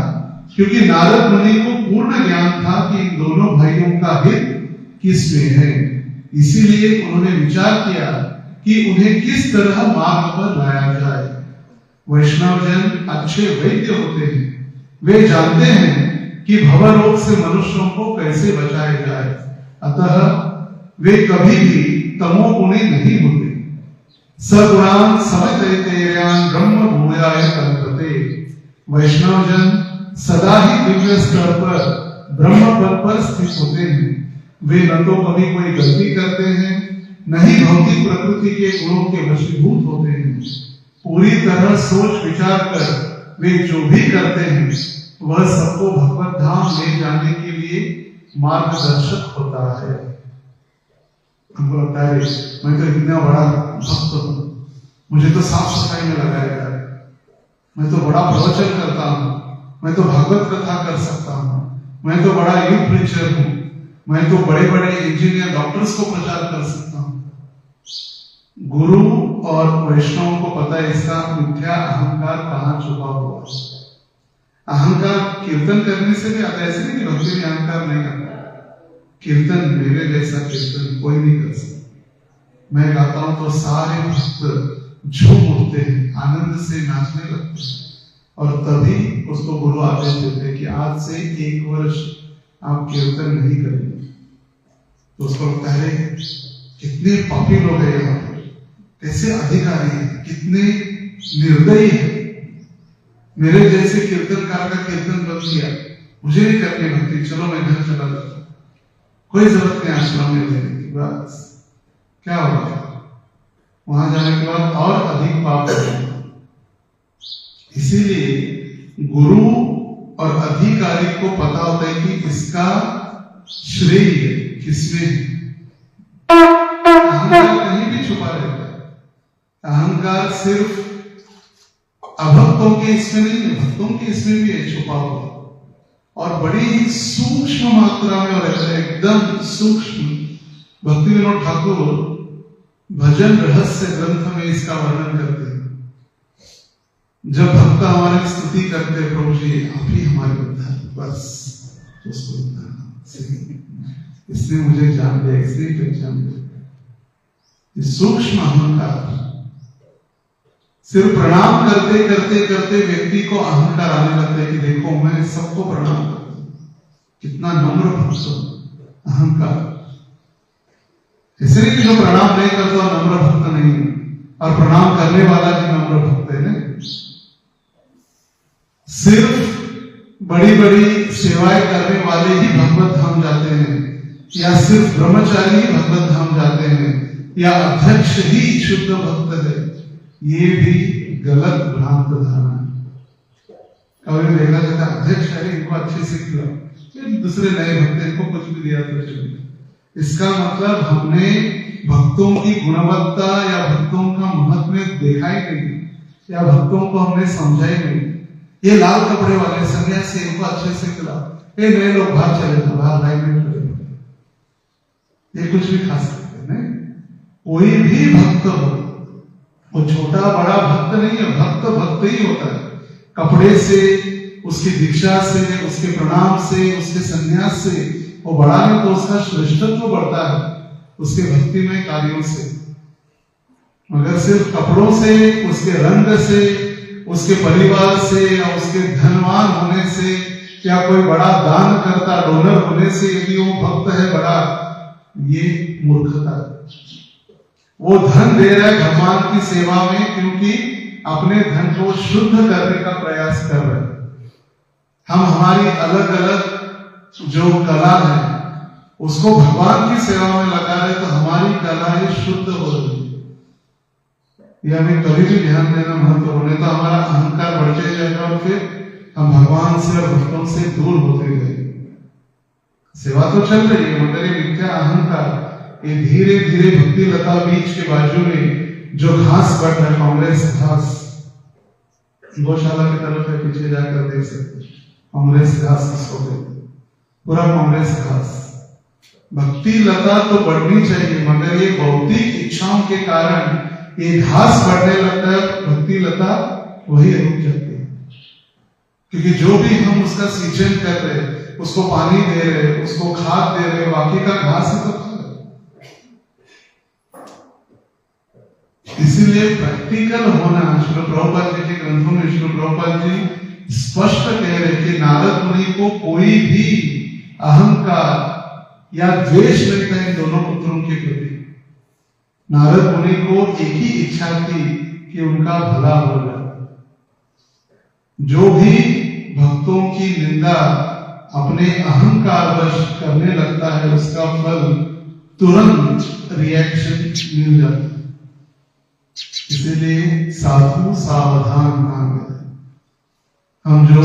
[SPEAKER 1] क्योंकि नारद मुनि को पूर्ण ज्ञान था कि इन दोनों भाइयों का हित किसमें है। इसीलिए उन्होंने विचार किया कि उन्हें किस तरह मार्ग पर लाया जाए। वैष्णव जन अच्छे वैद्य होते हैं, वे जानते हैं कि भवरोग से मनुष्यों को कैसे बचाया जाए, अतः वे कभी भी तमोगुणी नहीं होते। सगुणान समतैतेयान ब्रह्म भूयाय कल्पते। वैष्णव जन सदा ही दिव्य स्तर पर ब्रह्म पद पर स्थित होते हैं। वे न तो कभी कोई गलती करते हैं, न ही भौतिक प्रकृति के गुणों के वशीभूत होते हैं। पूरी तरह सोच विचार कर वे जो भी करते हैं वह सबको भगवत धाम ले जाने के लिए मार्गदर्शक होता है। हमको लगता है मैं तो इतना बड़ा भक्त हूँ, मुझे तो साफ सफाई में लगाया जाए, मैं तो बड़ा प्रवचन करता हूँ, मैं तो भागवत कथा कर सकता हूँ, मैं तो बड़ा यूथ प्रीचर हूँ, मैं तो बड़े बड़े इंजीनियर डॉक्टर्स को प्रचार कर सकता हूँ। गुरु और वैष्णव को पता है इसका मिथ्या अहंकार कहाँ छुपा हुआ है। अहंकार कीर्तन करने से भी आता है, ऐसे नहीं कि भक्ति में अहंकार नहीं आता। कीर्तन मेरे जैसा कीर्तन कोई नहीं कर सकता। मैं गाता हूं तो सारे भक्त झूम उठते हैं, आनंद से नाचने लगते हैं, और तभी उसको गुरु आदेश देते हैं कि आज से 1 वर्ष आप कीर्तन नहीं करेंगे। तो उसको लगता है कितने पापी लोग हैं यहाँ पर, कैसे अधिकारी हैं, कितने निर्दयी हैं, मेरे जैसे कीर्तनकार का कीर्तन बन गया, मुझे नहीं करनी भक्ति, चलो मैं घर चला जाता हूं, कोई जरूरत नहीं आश्रम में लेने की। बस क्या होगा, वहां जाने के बाद और अधिक पाप होगा। इसीलिए गुरु और अधिकारी को पता होता है कि इसका श्रेय किसमें है। अहंकार कहीं भी छुपा रहता है। अहंकार सिर्फ अभक्तों के इसमें नहीं है, भक्तों के इसमें भी है छुपा हुआ, और बड़ी सूक्ष्म मात्रा में रहता है, एकदम सूक्ष्म। भक्ति विनोद ठाकुर भजन रहस्य ग्रंथ में इसका वर्णन करते हैं। जब भक्त हमारी स्तुति करते हैं, प्रभु जी आप ही हमारे उद्धार, बस उसको इसने मुझे जान लिया, इसने पहचान लिया। सूक्ष्म अहंकार सिर्फ प्रणाम करते करते करते व्यक्ति को अहंकार आने लगता है कि देखो मैं सबको प्रणाम करता हूं, कितना नम्र भक्त। अहंकार इसलिए कि जो प्रणाम नहीं करता नम्र भक्त नहीं है, और प्रणाम करने वाला भी नम्र भक्त है ना। सिर्फ बड़ी बड़ी सेवाएं करने वाले ही भगवत धाम जाते हैं, या सिर्फ ब्रह्मचारी ही भगवत धाम जाते हैं, या अध्यक्ष ही शुद्ध भक्त है, ये भी गलत भ्रांत धारणा है। कभी देखा जाता अध्यक्ष है, इनको अच्छे से खिलाओ, दूसरे नए भक्त इनको कुछ भी दिया तो चलेगा। इसका मतलब हमने भक्तों की गुणवत्ता या भक्तों का महत्व देखा ही नहीं, या भक्तों को हमने समझा ही नहीं। ये लाल कपड़े वाले सन्यासी इनको अच्छे से खिलाओ, ये नए लोग बाहर चले जाओ, बाहर लाइन में खड़े, ये कुछ भी खा सकते नहीं। कोई भी भक्त हो, वो छोटा बड़ा भक्त नहीं है, भक्त भक्त ही होता है। कपड़े से, उसकी दीक्षा से, उसके प्रणाम से, उसके संन्यास से वो बड़ा नहीं, तो उसका श्रेष्ठत्व बढ़ता है उसके भक्तिमय कार्यों से। मगर सिर्फ कपड़ों से, उसके रंग से, उसके परिवार से, या उसके धनवान होने से, या कोई बड़ा दान करता डोनर होने से यदि वो भक्त है बड़ा, ये मूर्खता है। वो धन दे रहा है भगवान की सेवा में क्योंकि अपने धन को शुद्ध करने का प्रयास कर रहे हैं। हम हमारी अलग अलग जो कला है उसको भगवान की सेवा में लगा रहे तो हमारी कला ये शुद्ध हो रही है। ये हमें कभी भी ध्यान देना महत्वपूर्ण है। तो हमारा अहंकार बढ़ते जाएगा और फिर हम भगवान से और भक्तों से दूर होते गए। सेवा तो चल रही है मगर ये मिथ्या अहंकार ये धीरे धीरे भक्ति लता बीच के बाजू में जो घास बढ़ रहा है, कांग्रेस घास, गौशाला की तरफ है, पीछे जाकर देख सकते हैं कांग्रेस घास किसको कहते हैं, पूरा कांग्रेस घास। भक्ति लता तो बढ़नी चाहिए मगर ये भौतिक इच्छाओं के कारण ये घास बढ़ने लगता है, भक्ति लता वही रुक जाती है। क्योंकि जो भी हम उसका सिंचन कर रहे, उसको पानी दे रहे, उसको खाद दे रहे, बाकी का घास ही तो खा रहे। इसीलिए प्रैक्टिकल होना, श्री प्रभुपाद जी के ग्रंथों में श्री प्रभुपाद जी स्पष्ट कह रहे कि नारद मुनि को कोई भी अहंकार या द्वेष नहीं था इन दोनों पुत्रों के प्रति। नारद मुनि को एक ही इच्छा थी कि उनका भला हो जाए। जो भी भक्तों की निंदा अपने अहंकार वश करने लगता है उसका फल तुरंत रिएक्शन मिल जाता है। इसीलिए साधु सावधान कहा गया। हम जो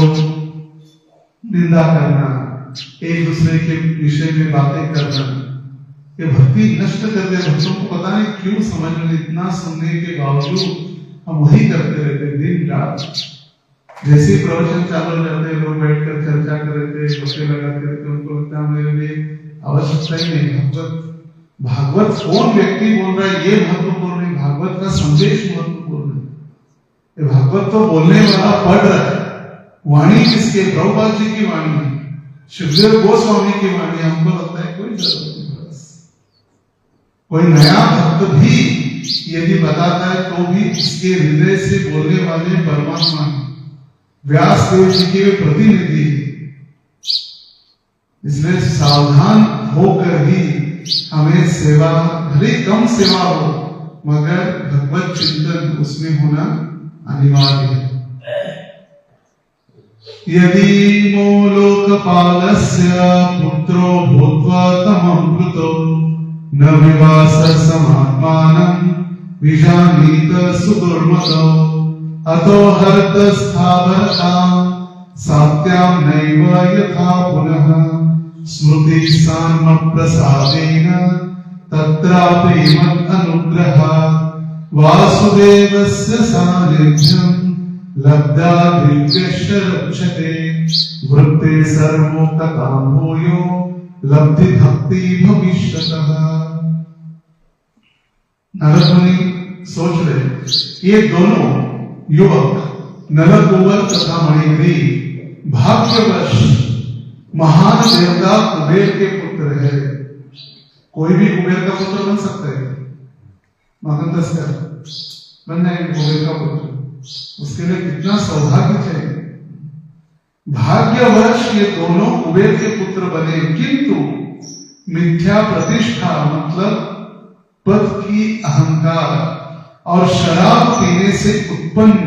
[SPEAKER 1] निंदा करना, एक दूसरे के विषय में बातें करना, ये भक्ति नष्ट कर दे। भक्तों को पता नहीं क्यों समझ में इतना सुनने के बावजूद हम वही करते रहते दिन रात। जैसे ही प्रवचन चालू हो जाते लोग बैठकर चर्चा कर रहे थे, गप्पे लगाते रहते, उनको लगता है मेरे लिए आवश्यकता ही नहीं। भागवत कौन व्यक्ति बोल रहा है ये महत्वपूर्ण नहीं, भागवत का संदेश महत्वपूर्ण है। ये भागवत तो बोलने वाला पढ़ रहा है, वाणी किसके, प्रभुपाद जी की वाणी, शिवदेव गोस्वामी की वाणी। हमको लगता है कोई जरूरत नहीं। कोई नया भक्त भी यदि बताता है तो भी इसके हृदय से बोलने वाले परमात्मा व्यास देव जी के प्रतिनिधि। इसलिए सावधान होकर ही हमें सेवा, भले कम सेवा हो मगर भगवत चिंतन उसमें होना अनिवार्य है। यदि मो लोकपालस्य पुत्रो भूत्वा तममृतो न विवास समात्मानं विजानीत सुदुर्मतो अतो हरतस्थावरता सात्यां नैव यथा पुनः स्मृति सान्मप्रसादेन तत्रापि मत् अनुग्रहात् वासुदेवस्य सानिध्यं लब्धा दिव्यश्च रक्षते वृत्ते सर्वोक्ततां भूयो लब्धि भक्ति भविष्यतः। नारद मुनि सोच रहे ये दोनों युवक नलकुबर तथा मणिग्रीव भाग्यवश महान देवता कुबेर के पुत्र है। कोई भी कुबेर का पुत्र बन सकता है, बन जाएंगे कुबेर का पुत्र। उसके लिए कितना सौभाग्य चाहिए। भाग्यवश ये दोनों कुबेर के पुत्र बने, किंतु मिथ्या प्रतिष्ठा मतलब पद की अहंकार और शराब पीने से उत्पन्न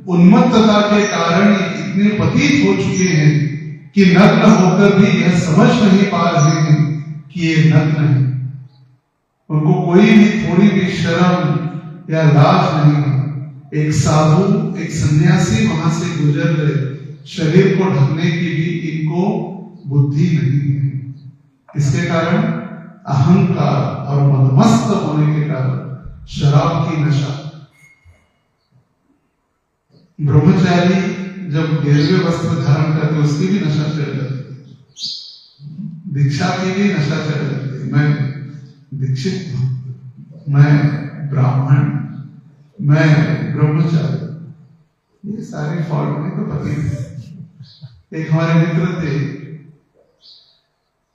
[SPEAKER 1] उन्मत्तता के कारण इतने पतित हो चुके हैं कि नग्न होकर भी यह समझ नहीं पा रहे हैं कि ये नग्न है। उनको कोई भी थोड़ी भी शर्म या लाज नहीं है। एक साधु, एक सन्यासी वहां से गुजर रहे, शरीर को ढकने की भी इनको बुद्धि नहीं है। इसके कारण अहंकार और मदमस्त होने के कारण शराब की नशा। ब्रह्मचारी जब गेरुए वस्त्र धारण करते उसकी भी नशा चढ़ जाती, दीक्षा की भी नशा चढ़ जाती। मैं दीक्षित हूं, मैं ब्राह्मण, मैं ब्रह्मचारी, ये सारे फॉल्ट में तो पति थे। एक हमारे मित्र थे,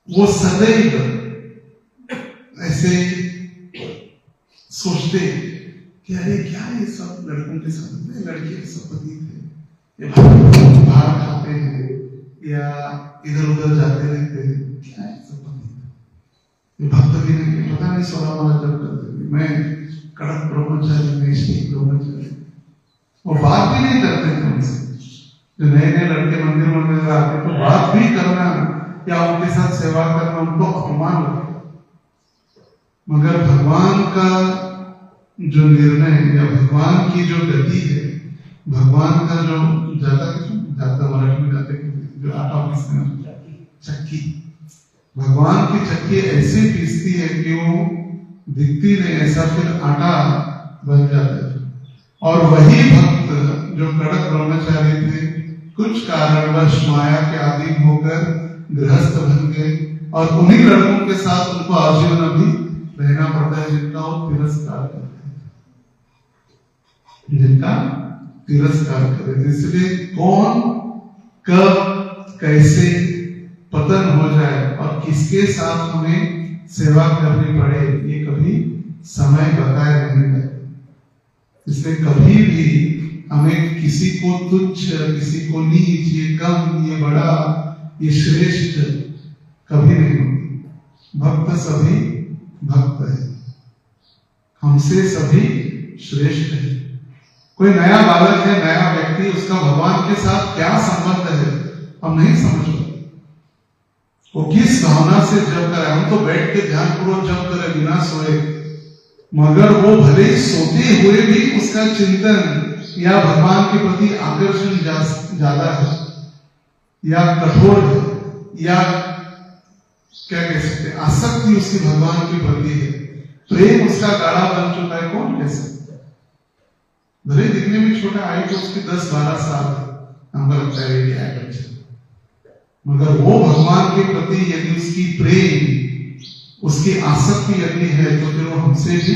[SPEAKER 1] वो सदैव ऐसे सोचते कि अरे क्या ये सब लड़कों के साथ, लड़के के सब पति थे, ये बाहर खाते हैं या इधर उधर जाते रहते हैं, क्या है सब पति, ये भक्त मुनि सोना वाला जब करते थे, मैं कड़क ब्रह्मचारी, नैष्ठिक ब्रह्मचारी, वो बात भी नहीं करते थे उनसे। जो नए नए लड़के मंदिर में आते तो बात भी करना या उनके साथ सेवा करना उनको अपमान लगता। मगर भगवान का जो निर्णय या भगवान की जो गति है, भगवान का जो जाता मराठी में जाते जो आटा पीसने चक्की, भगवान की चक्की ऐसे पीसती है कि वो दिखती नहीं, ऐसा फिर आटा बन जाता है। और वही भक्त जो कड़क ब्रह्मचारी थे, कुछ कारणवश माया के अधीन होकर गृहस्थ बन गए, और उन्हीं लड़कों के साथ उनको आजीवन अभी रहना पड़ता है, जिनका वो तिरस्कार करते हैं, जिनका तिरस्कार करते। इसलिए कौन कब कैसे पतन हो जाए और किसके साथ हमें सेवा करनी पड़े, ये कभी समय बताए नहीं है। इसलिए कभी भी हमें किसी को तुच्छ, किसी को नीच, ये कम, ये बड़ा, ये श्रेष्ठ कभी नहीं होगी। भक्त सभी भक्त है, हमसे सभी श्रेष्ठ है। कोई नया बालक है, नया व्यक्ति, उसका भगवान के साथ क्या संबंध है हम नहीं समझ पाते। वो किस भावना से जप करे, हम तो बैठ के ध्यान पूर्वक जप करे बिना सोए, मगर वो भले सोते हुए भी उसका चिंतन या भगवान के प्रति आकर्षण ज्यादा है, या कठोर है, या क्या कह सकते हैं, आसक्ति उसकी भगवान के प्रति है, प्रेम उसका गाढ़ा बन चुका है, कौन कह सकता है। भले दिखने में छोटा, आई तो उसके 10-12 साल हमको लगता है कि आए बच्चे, मगर वो भगवान के प्रति यदि उसकी प्रेम, उसकी आसक्ति यदि है, तो फिर वो हमसे भी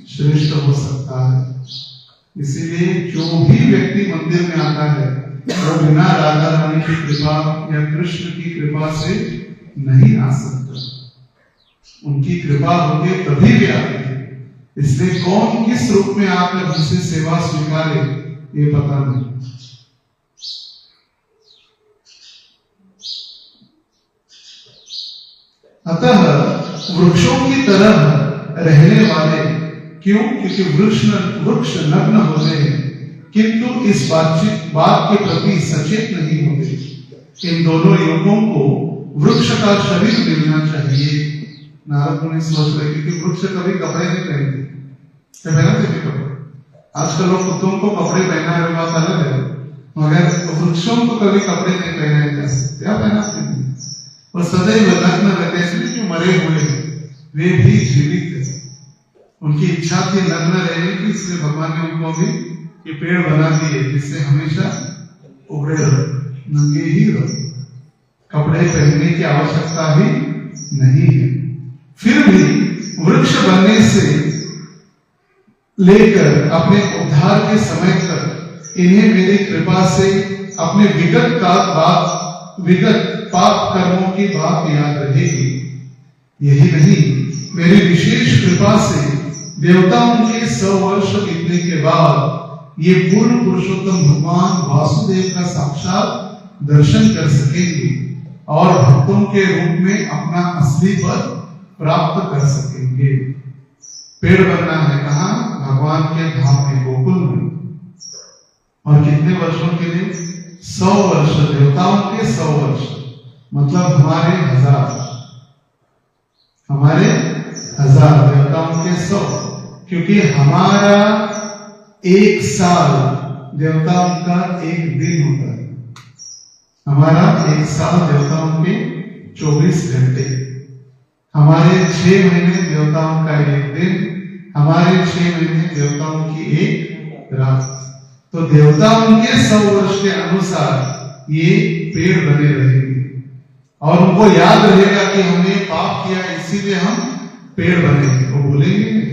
[SPEAKER 1] श्रेष्ठ हो सकता है। इसीलिए जो भी व्यक्ति मंदिर में आता है वो बिना राधा रानी की कृपा या कृष्ण की कृपा से नहीं आ सकता, उनकी कृपा होगी तभी भी आते हैं। इसलिए कौन किस रूप में आकर हमसे सेवा स्वीकारे ये पता नहीं। अतः वृक्षों की तरह रहने वाले, क्यों? क्योंकि वृक्ष नग्न होते हैं किंतु इस बात के प्रति सचेत नहीं होते। इन दोनों युगों को वृक्ष का शरीर मिलना चाहिए। नारद मुनि सोच रहे, क्योंकि वृक्ष कभी कपड़े नहीं पहनते, पहनते थे कपड़े। आजकल लोग कुत्तों को कपड़े पहना है, बात अलग है, मगर वृक्षों को कभी कपड़े नहीं पहनाए जा सकते, या पहनाते नहीं। और सदैव नग्न रहते हैं, इसलिए जो मरे हुए हैं वे भी जीवित है, उनकी इच्छा थी नग्न रहने की, इसलिए भगवान ने उनको भी ये पेड़ बना दिए जिससे हमेशा उभरे रहो, नंगे ही रहो, कपड़े पहनने की आवश्यकता भी नहीं है। फिर भी वृक्ष बनने से लेकर अपने उद्धार के समय तक इन्हें मेरी कृपा से अपने विगत पाप कर्मों की बात याद रहेगी। यही नहीं, मेरी विशेष कृपा से देवताओं के 100 वर्ष बीतने के बाद ये पूर्ण पुरुषोत्तम भगवान वासुदेव का साक्षात दर्शन कर सकेंगे और भक्तों के रूप में अपना असली पद प्राप्त कर सकेंगे। पेड़ बनना है कहाँ? भगवान के धाम में, गोकुल में। और कितने वर्षों के लिए? 100 वर्ष, देवताओं के 100 वर्ष, मतलब हमारे 1000 देवताओं के 100, क्योंकि हमारा 1 साल देवताओं का 1 दिन होता है। हमारा 1 साल देवताओं के 24 घंटे, हमारे 6 महीने देवताओं का 1 दिन, हमारे 6 महीने देवताओं की 1 रात। तो देवताओं के 100 वर्ष के अनुसार ये पेड़ बने रहेंगे और उनको याद रहेगा कि हमने पाप किया, इसीलिए हम पेड़ बने हैं, वो भूलेंगे नहीं।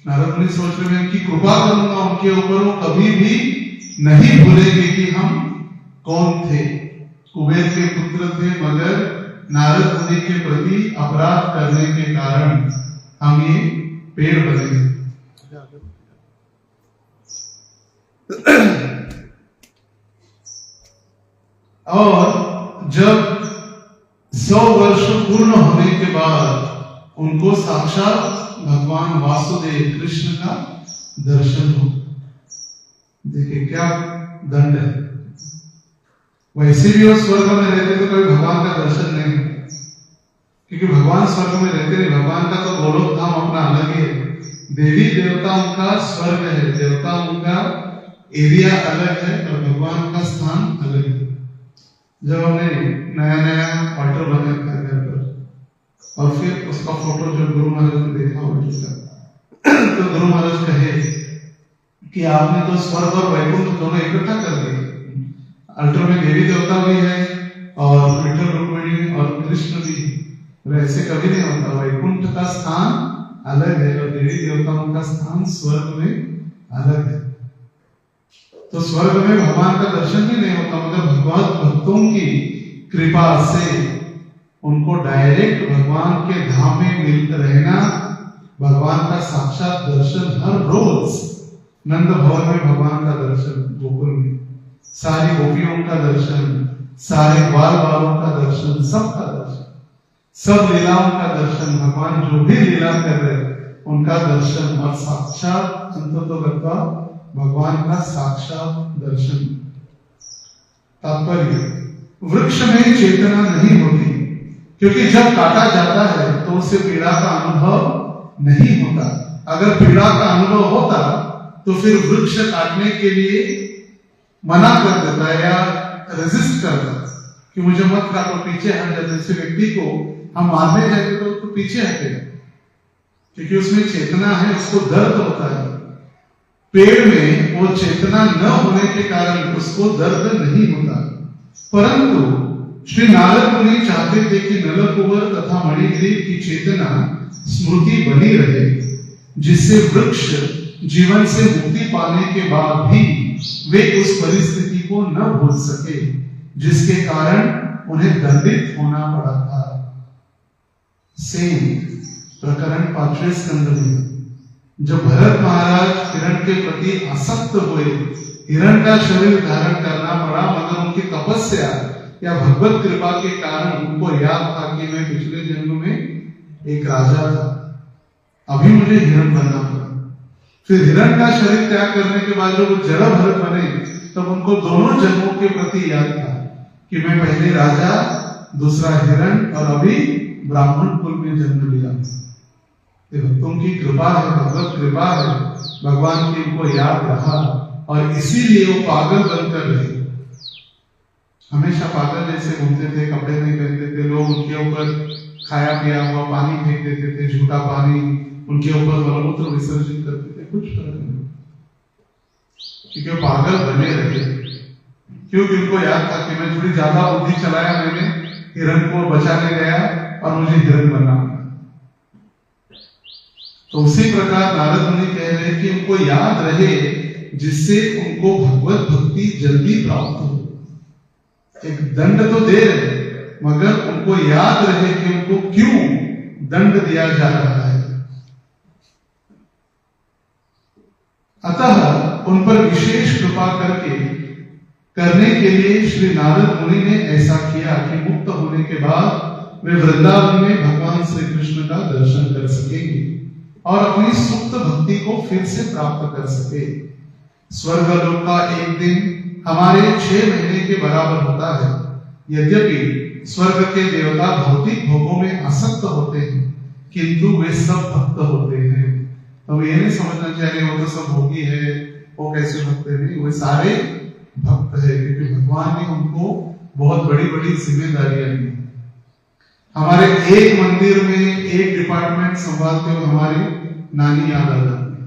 [SPEAKER 1] नारद मुनि सोच रहे हैं उनकी कृपा करूंगा उनके ऊपर, वो कभी भी नहीं भूलेंगे कि हम कौन थे। कुबेर के पुत्र थे, मगर नारद मुनि के प्रति अपराध करने के कारण हम ये पेड़ बने। और जब 100 वर्ष पूर्ण होने के बाद उनको साक्षात भगवान वासुदेव कृष्ण का दर्शन हो। देखिए क्या दंड है। वैसे भी वो स्वर्ग में रहते तो कभी भगवान का दर्शन नहीं होता, क्योंकि भगवान स्वर्ग में रहते नहीं। भगवान का तो गोलोक धाम अपना अलग ही है। देवी देवता उनका स्वर्ग है, देवता उनका एरिया अलग है और भगवान का स्थान अलग है। जब हमने नया नया क्वार्टर बनाया था घर पर और फिर उसका फोटो जो गुरु महाराज ने देखा तो गुरु महाराज कहे कि आपने तो स्वर्ग और वैकुंठ दोनों इकट्ठा कर दिए। अल्टर में देवी देवता भी है और विठल रुक्मिणी और कृष्ण भी है। ऐसे कभी नहीं होता। वैकुंठ का स्थान अलग है और देवी देवताओं का स्थान स्वर्ग में अलग है। तो स्वर्ग में भगवान का दर्शन भी नहीं होता, मगर भगवान भक्तों की कृपा से उनको डायरेक्ट भगवान के धाम में मिलते रहना, भगवान का साक्षात दर्शन हर रोज नंद भवन में भगवान का दर्शन, गोकुल में सारी गोपियों का दर्शन, सारे बाल बालों का दर्शन, सबका दर्शन, सब लीलाओं का दर्शन, भगवान जो भी लीला कर रहे उनका दर्शन और साक्षात अंततोगत्वा भगवान का साक्षात दर्शन। तात्पर्य, वृक्ष में चेतना नहीं होती, क्योंकि जब काटा जाता है तो उसे पीड़ा का अनुभव नहीं होता। अगर पीड़ा का अनुभव होता तो फिर वृक्ष काटने के लिए मना कर देता है या रेजिस्ट करता कि मुझे मत काटो, पीछे हट जाते। ऐसे व्यक्ति को हम मारने जाएंगे तो पीछे हटेगा, क्योंकि उसमें चेतना है, उसको दर्द होता है। पेड़ में वो चेतना न होने के कारण उसको दर्द नहीं होता। परंतु श्री नारद मुनि चाहते थे कि नलकुबर तथा मणिग्रीव की चेतना स्मृति बनी रहे, जिससे वृक्ष जीवन से मुक्ति पाने के बाद भी वे उस परिस्थिति को न भूल सके जिसके कारण उन्हें दंडित होना पड़ा था। सेम प्रकरण 5वें स्कंद में जब भरत महाराज हिरण के प्रति आसक्त हुए, हिरण का शरीर धारण करना पड़ा, मगर उनकी तपस्या या भगवत कृपा के कारण उनको याद था कि मैं पिछले जन्म में एक राजा था, अभी मुझे हिरण बनना पड़ा। फिर हिरण का शरीर त्याग करने के बाद जब वो जड़ भरत बने तब उनको दोनों जन्मों के प्रति याद था कि मैं पहले राजा, दूसरा हिरण और अभी ब्राह्मण कुल में जन्म लिया। भक्तों की कृपा है, भगवत कृपा है, भगवान की उनको याद रहा और इसीलिए वो पागल बनकर रहे। हमेशा पागल जैसे घूमते थे, कपड़े नहीं पहनते थे, लोग उनके ऊपर खाया पिया हुआ पानी फेंक देते थे, झूठा पानी, उनके ऊपर मलमूत्र विसर्जित करते थे, कुछ फर्क नहीं, क्योंकि वो पागल बने रहे। क्योंकि उनको याद था कि मैं थोड़ी ज्यादा बुद्धि चलाया, मैंने हिरण को बचाने गया और मुझे हिरण बनना। तो उसी प्रकार नारद मुनि कह रहे हैं कि उनको याद रहे जिससे उनको भगवत भक्ति जल्दी प्राप्त हो। एक दंड तो दे रहे मगर उनको याद रहे कि उनको क्यों दंड दिया जा रहा है। अतः उन पर विशेष कृपा करने के लिए श्री नारद मुनि ने ऐसा किया कि मुक्त होने के बाद वे वृंदावन में भगवान श्री कृष्ण का दर्शन कर सकेंगे और अपनी सुप्त भक्ति को फिर से प्राप्त कर सके। स्वर्गलोक का एक दिन हमारे 6 महीने के बराबर होता है। यद्यपि स्वर्ग के देवता भौतिक भोगों में आसक्त होते हैं, किंतु वे सब भक्त होते हैं। तो ये नहीं समझना चाहिए वो तो सब भोगी है, वो कैसे भक्त है। नहीं, वे सारे भक्त है, क्योंकि भगवान ने उनको बहुत बड़ी बड़ी जिम्मेदारियां दी। हमारे एक मंदिर में एक डिपार्टमेंट संभालते हुए हमारी नानी याद आ जाती है।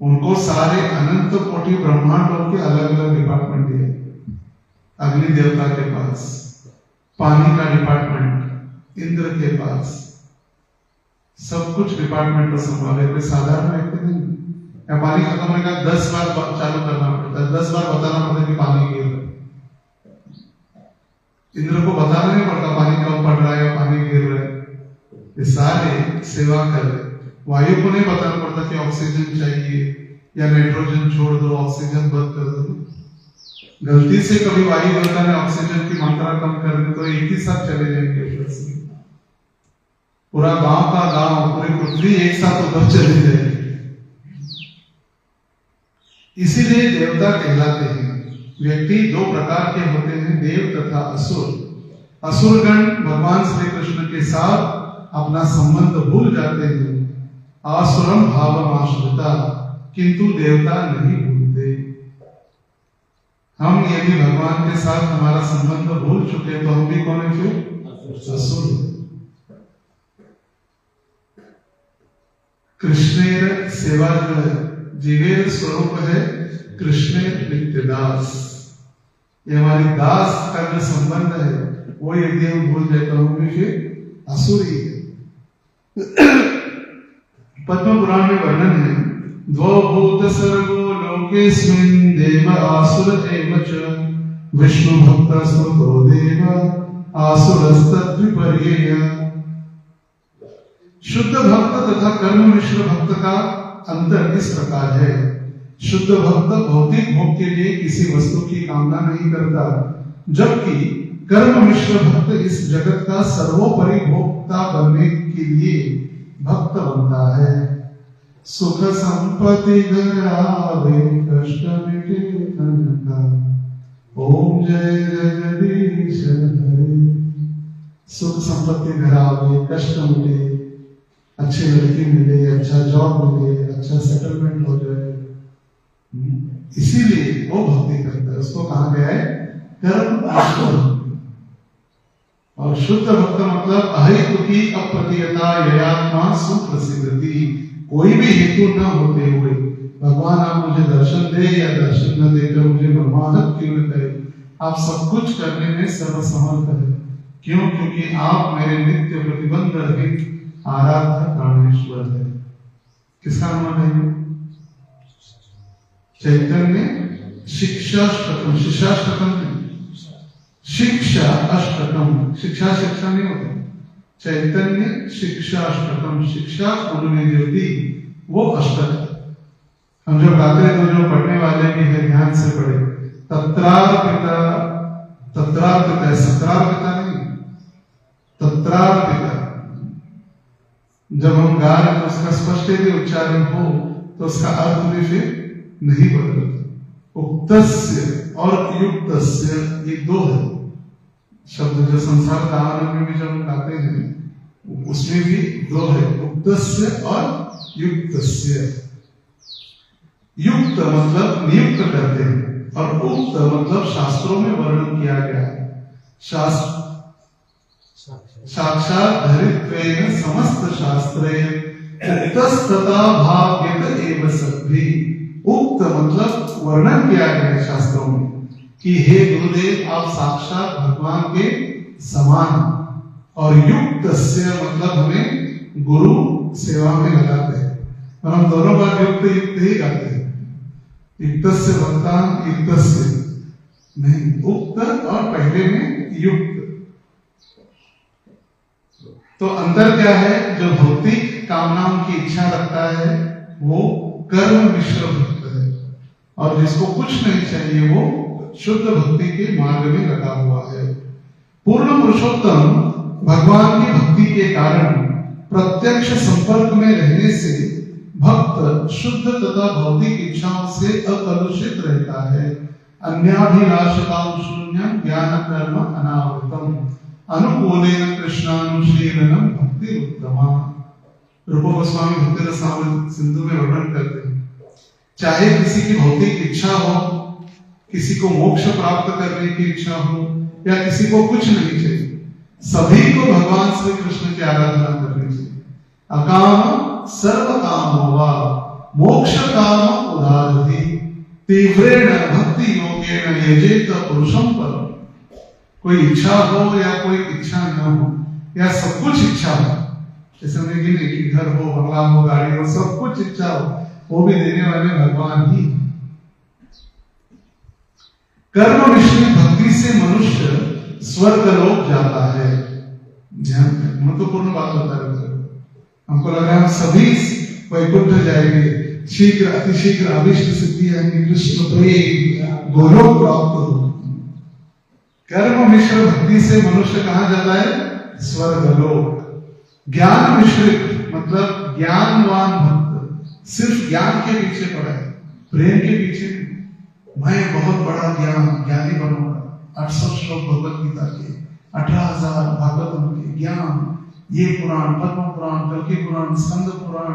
[SPEAKER 1] उनको सारे अनंत कोटि ब्रह्मांडों के अलग अलग डिपार्टमेंट दिए। अग्नि देवता के पास पानी का डिपार्टमेंट, इंद्र के पास सब कुछ डिपार्टमेंट को संभाले। कोई साधारण व्यक्ति नहीं। या पानी खत्म होने का 10 बार चालू करना पड़ता है, 10 बार बताना पड़ता है कि पानी गिर रहा है। इंद्र को बताना नहीं पड़ता पानी कब पड़ रहा है या पानी गिर रहा है। ये सारे सेवा कर रहे। वायु को नहीं बताना पड़ता कि ऑक्सीजन चाहिए या नाइट्रोजन छोड़ दो, ऑक्सीजन बंद कर दो। गलती से कभी वायु देवता ने ऑक्सीजन की मात्रा कम कर दी तो एक ही साथ चले जाएंगे ऊपर से। पूरा गांव का गांव, पूरी पृथ्वी एक साथ उधर चली जाएगी। इसीलिए देवता कहलाते हैं। व्यक्ति दो प्रकार के होते हैं, देव तथा असुर। असुरगण भगवान श्री कृष्ण के साथ अपना संबंध भूल जाते हैं, आसुरम भावम आश्रिता, किंतु देवता नहीं भूलते। हम यदि भगवान के साथ हमारा संबंध भूल चुके तो हम भी कौन है फिर? असुर। कृष्णेर सेवा जो है, जीवेर स्वरूप है कृष्णेर नित्यदास। ये हमारी दास का जो संबंध है वो यदि हम भूल जाए तो हम भी फिर असुरी है। पद्म पुराण में वर्णन है, द्वौ भूत सर्गो लोकेस्मिन् देव आसुर एव च, विष्णु भक्त सुतो देव आसुरस्तद्विपर्ययः। शुद्ध भक्त तथा कर्म मिश्र भक्त का अंतर इस प्रकार है। शुद्ध भक्त भौतिक भोग के लिए किसी वस्तु की कामना नहीं करता, जबकि कर्म मिश्र भक्त इस जगत का सर्वोपरि भोक्ता बनने के लिए भक्त बनता है। सुख संपत्ति घर आवे, कष्ट मिटे तन का, ओम जय जगदीश हरे। सुख संपत्ति घर आवे, कष्ट मिटे, अच्छी लड़की मिले, अच्छा जॉब मिले, अच्छा सेटलमेंट हो जाए, इसीलिए वो भक्ति करता है। उसको कहा गया है कर्म मिश्र। और शुद्ध भक्त मतलब अहेतु की अप्रतियता ययात्मा सुप्रसिद्धि। कोई भी हेतु न होते हुए भगवान आप मुझे दर्शन दे या दर्शन न देकर मुझे मनमानत क्यों न करे, आप सब कुछ करने में सर्वसमर्थ है। क्यों? क्योंकि आप मेरे नित्य प्रतिबंध रहित आराध्य प्राणेश्वर है। किसका नाम है? चैतन्य शिक्षाष्टकम। शिक्षाष्टकम शिक्षा अष्टकम, शिक्षा शिक्षा नहीं होती, चैतन्य शिक्षाष्टकम, शिक्षा उन्होंने जो दी वो अष्टक है। हम जो गाते हैं तो जो पढ़ने वाले भी है ध्यान से पढ़े। तत्रार्पिता, तत्रार्पिता, सत्रार्पिता नहीं, तत्रार्पिता। जब हम गा रहे तो उसका स्पष्ट यदि उच्चारण हो तो उसका अर्थ भी फिर नहीं बदलता। उक्तस्य और युक्तस्य ये दो है शब्द, जो संसार दावन में भी जब हम गाते हैं उसमें भी दो है, उक्तस्य और युक्तस्य। युक्त मतलब नियुक्त करते हैं और उक्त मतलब शास्त्रों में वर्णन किया गया है। शास्त्र साक्षात धरित्वेन समस्त शास्त्रे उक्तस्तथा भाव्यत एव सद्भि। उक्त मतलब वर्णन किया गया है शास्त्रों में कि हे गुरुदेव आप साक्षात भगवान के समान। और युक्त से मतलब हमें गुरु सेवा में लगाते हैं, और हम दोनों बार युक्त युक्त ही गाते हैं। युक्त से भक्तान, युक्त से नहीं, उक्त और पहले में युक्त। तो अंतर क्या है? जो भौतिक कामनाओं की इच्छा रखता है वो कर्म मिश्र भक्त है, और जिसको कुछ नहीं चाहिए वो शुद्ध भक्ति के मार्ग में लगा हुआ है। पूर्ण पुरुषोत्तम भगवान की भक्ति के कारण प्रत्यक्ष संपर्क में रहने से भक्त शुद्ध तथा भौतिक इच्छाओं से अकलुषित रहता है। अन्याभिलाषतां शून्यं ज्ञान कर्म अनावृतम, अनुकूलेन कृष्णानुशीलनम भक्ति उत्तमा। रूप गोस्वामी भक्ति रसामृत सिंधु में वर्णन करते हैं, चाहे किसी की भौतिक इच्छा हो, किसी को मोक्ष प्राप्त करने की इच्छा हो, या किसी को कुछ नहीं चाहिए, सभी को भगवान श्री कृष्ण की आराधना करनी चाहिए। अकाम सर्व काम होवा मोक्ष काम उदारधि, तीव्रेण भक्ति योगेन यजेत पुरुषम परम। कोई इच्छा हो या कोई इच्छा न हो, या सब कुछ इच्छा हो, जैसे हमने गिने कि घर हो, बंगला हो, गाड़ी हो, सब कुछ इच्छा हो, वो भी देने वाले भगवान ही। कर्म मिश्रित भक्ति से मनुष्य स्वर्ग लोक जाता है। महत्वपूर्ण बात बता रहे हैं, हमको लग रहा है हम सभी वैकुंठ जाएंगे, शीघ्र अतिशीघ्र अभिष्ट सिद्धि आएंगे, कृष्ण प्रेम गोलोक प्राप्त हो। कर्म मिश्र भक्ति से मनुष्य कहाँ जाता है? स्वर्ग लोक। ज्ञान मिश्रित मतलब ज्ञानवान भक्त सिर्फ ज्ञान के पीछे पड़ा है, प्रेम के पीछे नहीं। मैं बहुत बड़ा ज्ञानी बनूंगा। 800 श्लोक भगवत गीता के, 18,000 भागवतम के ज्ञान, ये पुराण, पद्म पुराण, कल्कि पुराण, स्कंद पुराण,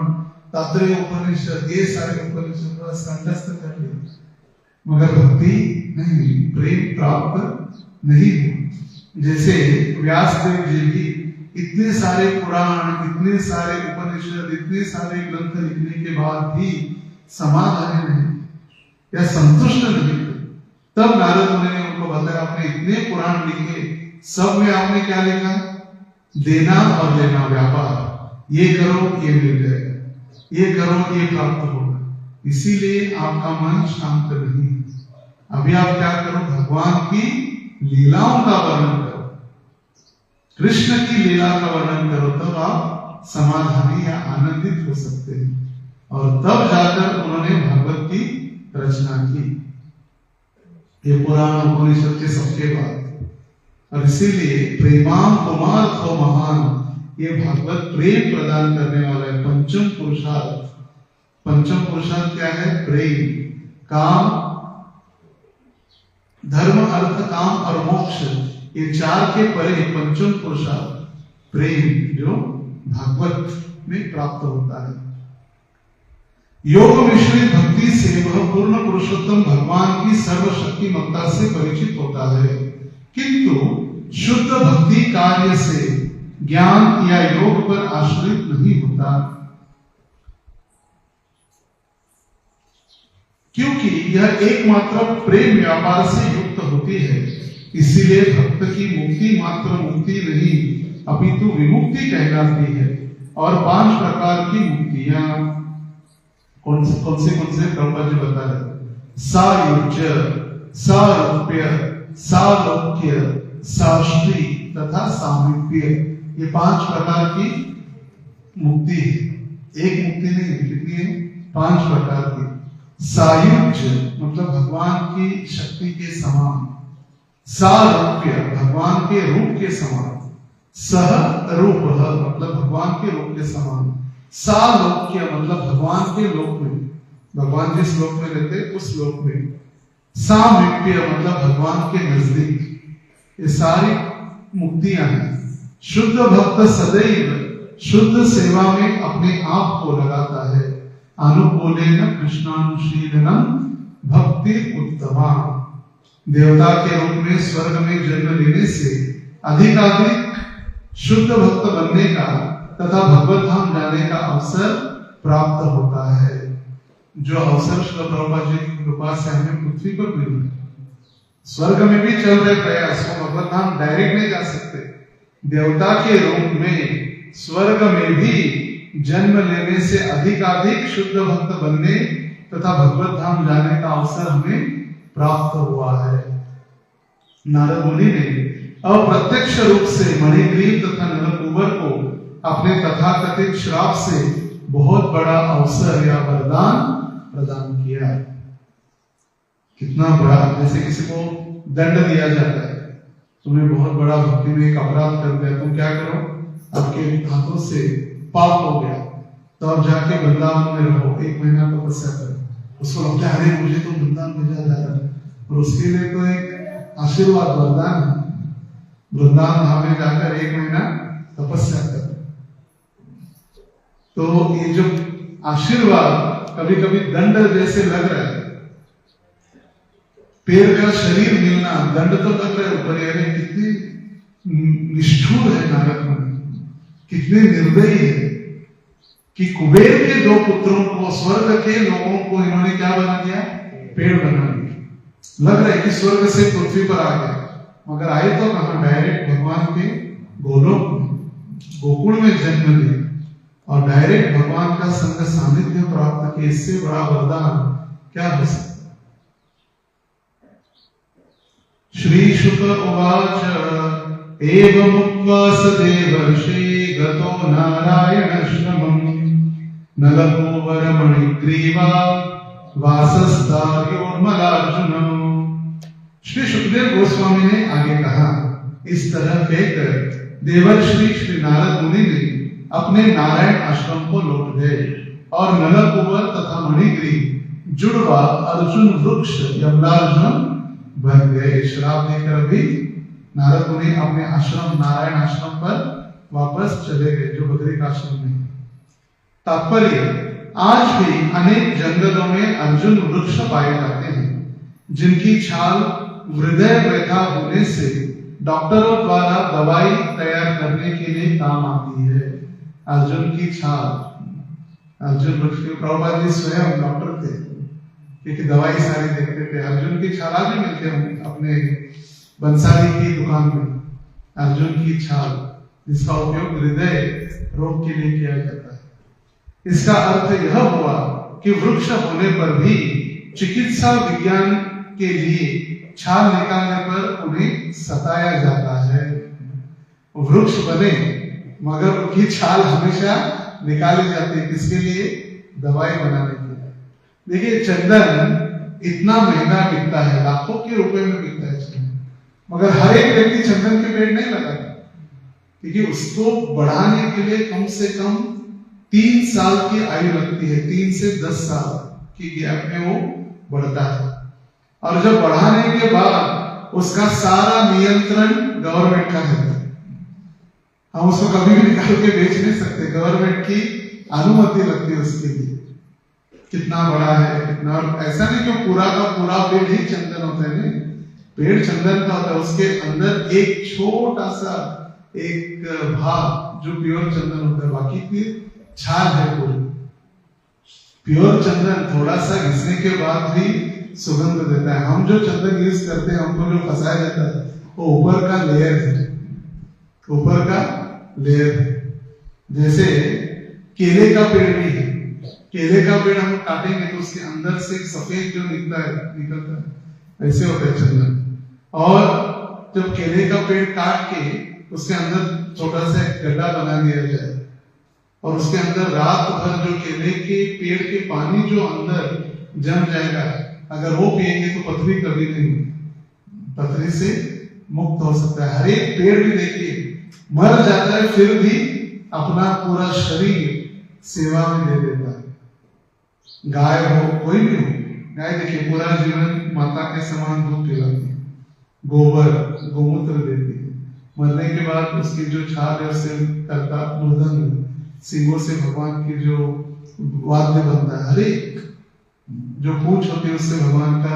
[SPEAKER 1] तैत्तिरीय उपनिषद, ये सारे उपनिषद बस कंठस्थ कर लिया, मगर भक्ति नहीं, प्रेम प्राप्त नहीं हुआ। जैसे व्यासदेव जी भी इतने सारे पुराण, इतने सारे उपनिषद, इतने सारे ग्रंथ लिखने के बाद भी समाधान नहीं या संतुष्ट नहीं थे। तब नारद मुनि ने उनको बताया, आपने इतने पुराण लिखे, सब में आपने क्या लिखा? देना और लेना व्यापार, ये करो ये मिल जाएगा, ये करो ये प्राप्त होगा, इसीलिए आपका मन शांत नहीं। अभी आप क्या करो? भगवान की लीलाओं का वर्णन करो, कृष्ण की लीला का वर्णन करो, तब आप समाधानी या आनंदित हो सकते हैं। और तब जाकर उन्होंने भागवत की रचना की, ये पुराण उपनिषद के सबके बाद। और इसीलिए प्रेमाम कुमार तो महान, ये भागवत प्रेम प्रदान करने वाला है। पंचम पुरुषार्थ, पंचम पुरुषार्थ क्या है? प्रेम, काम, धर्म, अर्थ, काम और मोक्ष, ये चार के परे पंचम पुरुषार्थ प्रेम जो भागवत में प्राप्त होता है। योग मिश्रित भक्ति से वह पूर्ण पुरुषोत्तम भगवान की सर्वशक्तिमत्ता से परिचित होता है, किंतु शुद्ध भक्ति कार्य से ज्ञान या योग पर आश्रित नहीं होता, क्योंकि यह एकमात्र प्रेम व्यापार से युक्त होती है। इसीलिए भक्त की मुक्ति मात्र मुक्ति नहीं अपितु विमुक्ति कहलाती है। और 5 प्रकार की मुक्तियां कौन से प्रभुपाद जी बता रहे? सायुज्य, सारूप्य, सालोक्य, साष्टी तथा सामीप्य, ये 5 प्रकार की मुक्ति है। एक मुक्ति नहीं, कितनी है? 5 प्रकार की। सायुज्य मतलब भगवान की शक्ति के समान, सारूप्य भगवान के रूप के समान, सह रूप मतलब भगवान के रूप के समान, सालोक्य मतलब भगवान के लोक में, भगवान जिस लोक में रहते उस लोक में, सामीप्य मतलब भगवान के नजदीक। ये सारी मुक्तियां हैं। शुद्ध भक्त सदैव शुद्ध सेवा में अपने आप को लगाता है। अनुकूलेन कृष्णानुशीलनम भक्ति उत्तमा, देवता के रूप में स्वर्ग में जन्म लेने से अधिकाधिक शुद्ध भक्त बनने का तथा भगवत धाम जाने का अवसर प्राप्त होता है। जो अवसर श्री प्रभुपाद जी की कृपा से हमें पृथ्वी पर मिला, स्वर्ग में भी चल रहे प्रयास, वो भगवत धाम डायरेक्ट नहीं जा सकते, देवता के रूप में स्वर्ग में भी जन्म लेने से अधिकाधिक शुद्ध भक्त बनने तथा भगवत धाम जाने का अवसर हमें प्राप्त हुआ है। नारद मुनि ने अप्रत्यक्ष रूप से मणिग्रीव तथा नलकूबर को अपने तथाकथित श्राप से बहुत बड़ा अवसर या वरदान प्रदान किया। कितना बड़ा, जैसे किसी को दंड दिया जाता है, तुम्हें बहुत बड़ा भक्ति में एक अपराध कर दिया, तुम क्या करो? आपके हाथों से पाप हो गया, तो अब जाके वृंदावन में रहो, 1 महीना तपस्या करो। उसको लगता है अरे मुझे तो वृंदावन भेजा जा रहा है, और उसके लिए तो एक आशीर्वाद वरदान है, वृंदावन धाम में जाकर 1 महीना तपस्या करो। तो ये जो आशीर्वाद कभी कभी दंड जैसे लग रहा है, पैर का शरीर मिलना दंड तो लग रहा है ऊपर, यानी कितनी निष्ठुर है नारद मुनि, कितने निर्दयी है कि कुबेर के 2 पुत्रों को, स्वर्ग के लोगों को इन्होंने क्या बना दिया? पेड़ बना दिया। लग रहा है कि स्वर्ग से पृथ्वी पर आ गए, मगर आए तो कहां? डायरेक्ट भगवान के गोलोक में, गोकुल में जन्म लिए और डायरेक्ट भगवान का संग सानिध्य प्राप्त किए। इससे बड़ा वरदान क्या हो सकता? श्री शुक उवाच एवमुक्त्वा स देवर्षि गतो नारायणश्रमम् नलकूबरमणिग्रीवा वासस्तार्योर्मलार्जुनम्। श्री सुखदेव गोस्वामी ने आगे कहा, इस तरह कहकर देवर्षि श्री नारद मुनि ने अपने नारायण आश्रम को लौट गए और नलकुबर तथा मणिगिरी जुड़वा अर्जुन वृक्ष यमलार्जुन बन गए। श्राप देकर भी नारद मुनि अपने आश्रम नारायण आश्रम पर वापस चले गए जो बद्रिक आश्रम में। तात्पर्य, आज भी अनेक जंगलों में अर्जुन वृक्ष पाए जाते हैं जिनकी छाल हृदय व्यथा होने से डॉक्टरों द्वारा दवाई तैयार करने के लिए काम आती है। अर्जुन की छाल, अर्जुन वृक्ष के प्रभुपाद जी स्वयं डॉक्टर थे क्योंकि दवाई सारी देखते थे। अर्जुन की छाल भी मिलते हैं अपने बंसारी की दुकान में। अर्जुन की छाल जिसका उपयोग हृदय रोग के लिए किया जाता है। इसका अर्थ यह हुआ कि वृक्ष होने पर भी चिकित्सा विज्ञान के लिए छाल निकालने पर उन्हें सताया जाता है। वृक्ष बने मगर उनकी छाल हमेशा निकाली जाती है। किसके लिए? दवाई बनाने के लिए। देखिए, चंदन इतना महंगा बिकता है, लाखों के रुपए में बिकता है चंदन, मगर हर एक व्यक्ति चंदन के पेड़ नहीं लगाता क्योंकि उसको बढ़ाने के लिए कम से कम 3 साल की आयु लगती है। 3 से 10 साल की गैप में वो बढ़ता है और जब बढ़ाने के बाद उसका सारा नियंत्रण गवर्नमेंट का रहता है। हम उसको कभी भी निकाल के बेच नहीं सकते, गवर्नमेंट की अनुमति लगती है उसके लिए कितना बड़ा है कितना। ऐसा नहीं कि पूरा का पूरा पेड़ ही चंदन होता है, नहीं, पेड़ चंदन का होता है, उसके अंदर एक छोटा सा एक भाग जो प्योर चंदन होता है, बाकी की छाल है पूरी। प्योर चंदन थोड़ा सा घिसने के बाद भी सुगंध देता है। हम जो चंदन यूज करते हैं, हमको जो फंसाया जाता है, वो ऊपर का लेयर है, ऊपर का लेयर है। जैसे केले का पेड़ भी है, केले का पेड़ हम काटेंगे तो उसके अंदर से सफेद जो निकलता है, ऐसे होता है चंदन। और जब केले का पेड़ काट के उसके अंदर छोटा सा गड्ढा बना दिया जाए और उसके अंदर रात भर जो केले के पेड़ के पानी जो अंदर जम जाएगा, अगर वो पिएंगे तो पथरी कभी नहीं, पथरी से मुक्त हो सकता है। हर एक पेड़ भी देखिए मर जाता है फिर भी अपना पूरा शरीर सेवा में दे देता है। गाय हो कोई भी हो, गाय देखिए पूरा जीवन माता के समान दूध पिलाती है, गोबर गोमूत्र देती है, मरने के बाद उसकी जो छाल है उससे करता मृदंग, सिंगों से भगवान की जो वाद्य बनता है, हर एक जो पूंछ होती है उससे भगवान का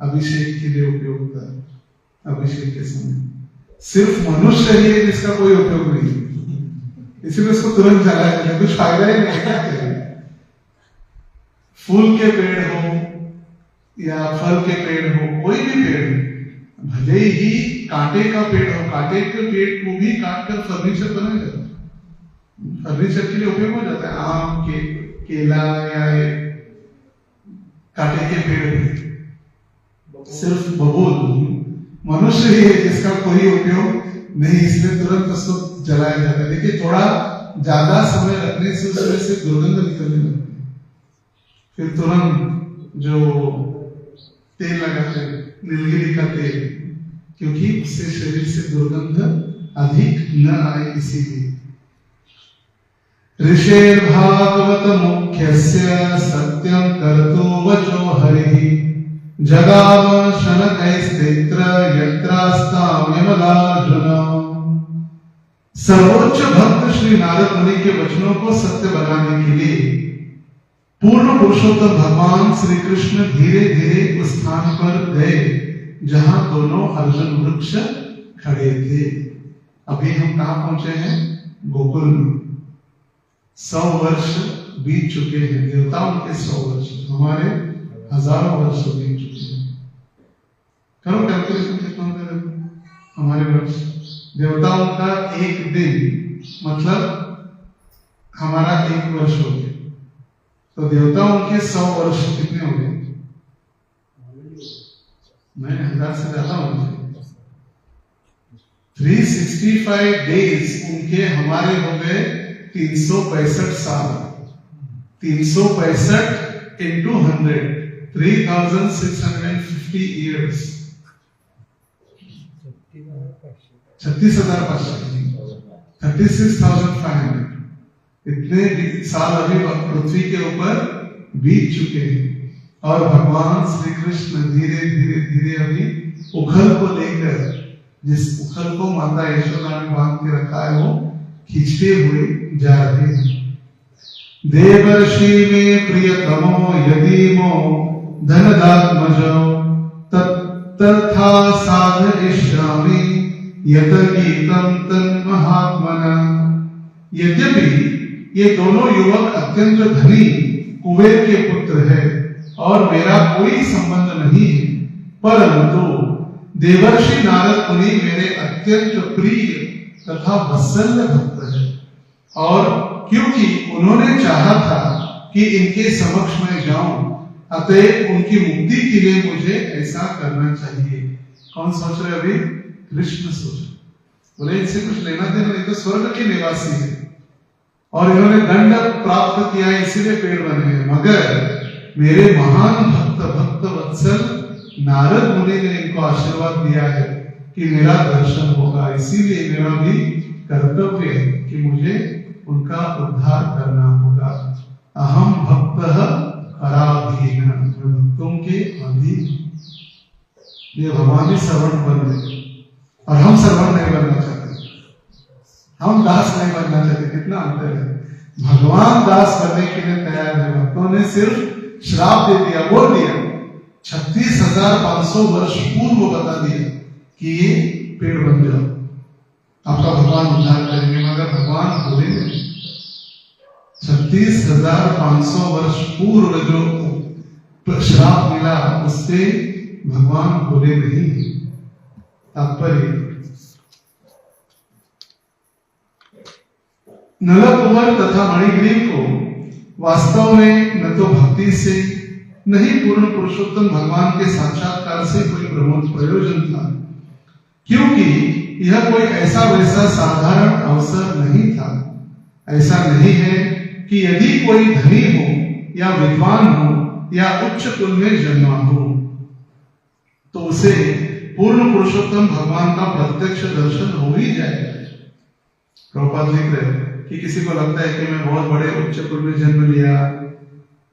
[SPEAKER 1] अभिषेक के लिए उपयोग होता है। अभिषेक के समय सिर्फ मनुष्य ही है जिसका कोई उपयोग नहीं, इसीलिए उसको तुरंत जलाया जाता है, कुछ फायदा ही नहीं है। फूल के पेड़ हो या फल के पेड़ हो, कोई भी पेड़ हो, भले ही कांटे का पेड़ हो, कांटे के पेड़ को भी काट कर फर्नीचर बनाया जाता है, फर्नीचर के लिए उपयोग हो जाता है। आम के केला या कांटे के पेड़, सिर्फ बबूल मनुष्य ही है जिसका कोई उपयोग नहीं, इसलिए तुरंत उसको जलाया जाता है। देखिए थोड़ा ज्यादा समय रखने से उसमें से दुर्गंध निकलने लगती है, फिर तुरंत जो तेल लगाते हैं नीलगिरी का तेल, क्योंकि उससे शरीर से दुर्गंध अधिक न आए इसीलिए। ऋषेर भागवत मुख्यस्य सत्यं कर्तु वचो हरिः जगाम शनकैस्तेत्र यत्रास्तां यमलार्जुन। सर्वोच्च भक्त श्री नारद मुनि के वचनों को सत्य बनाने के लिए पूर्ण पुरुषोत्तम भगवान श्री कृष्ण धीरे धीरे उस स्थान पर गए जहां दोनों अर्जुन वृक्ष खड़े थे। अभी हम कहां पहुंचे हैं? गोकुल में। 100 वर्ष बीत चुके हैं, देवताओं के 100 वर्ष, हमारे हजारों वर्ष बीत चुके हैं। करो कैलकुलेशन कितना होता है हमारे वर्ष, देवताओं का एक दिन मतलब हमारा 1 वर्ष हो गया, तो देवताओं के 100 वर्ष कितने हो गए? मैं 1000 से ज्यादा हो गए। 365 डेज उनके, हमारे हो गए 365 साल। 365 into 100, 3650 years, 36,500, 36,500। इतने साल अभी पृथ्वी के ऊपर बीत चुके हैं और भगवान श्री कृष्ण धीरे धीरे धीरे अभी उखल को लेकर, जिस उखल को माता यशोदा ने बांध के रखा है, वो खींचते हुए जा रहे हैं। देवर्षि में प्रियतमो यदीमो धनदात्मजो तथा साधयिष्यामि यत गीतम तन्महात्मना। यद्यपि ये दोनों युवक अत्यंत धनी कुबेर के पुत्र है और मेरा कोई संबंध नहीं है, परंतु देवर्षि नारद मुनि मेरे अत्यंत प्रिय तथा वत्सल भक्त है, और क्योंकि उन्होंने चाहा था कि इनके समक्ष मैं जाऊं, अतः उनकी मुक्ति के लिए मुझे ऐसा करना चाहिए। कौन सोच रहे अभी? कृष्ण सोच रहे। बोले इनसे कुछ लेना देना नहीं, तो स्वर्ग के निवासी है और इन्होंने दंड प्राप्त किया है, इसीलिए पेड़ बने हैं, मगर मेरे महान भक्त वत्सल नारद मुनि ने इनको आशीर्वाद दिया है कि मेरा दर्शन होगा, इसीलिए मेरा भी कर्तव्य है कि मुझे उनका उद्धार करना होगा। अहम भक्त पराधीन, भक्तों के अधीन। ये भगवान ही सर्वण बन गए और हम सर्वण नहीं बनना चाहते, हम दास नहीं बनना चाहते। कितना अंतर है। भगवान दास बनने के लिए तैयार है, भक्तों ने सिर्फ श्राप दे दिया, बोल दिया 36,500 वर्ष पूर्व बता दिया कि ये पेड़ बन जाओ, आपका भगवान उद्धार करेंगे, मगर भगवान बोले नहीं। 36,500 वर्ष पूर्व जो श्राप मिला उससे भगवान बोले नहीं। तात्पर्य, नलकुमार तथा मणिग्रीव को वास्तव में न तो भक्ति से न ही पूर्ण पुरुषोत्तम भगवान के साक्षात्कार से कोई प्रयोजन था, क्योंकि यह कोई ऐसा वैसा साधारण अवसर नहीं था। ऐसा नहीं है कि यदि कोई धनी हो या विद्वान हो या उच्च कुल में जन्मा हो तो उसे पूर्ण पुरुषोत्तम भगवान का प्रत्यक्ष दर्शन हो ही जाएगा। प्रभुपाद लिख रहे कि किसी को लगता है कि मैं बहुत बड़े उच्च कुल में जन्म लिया,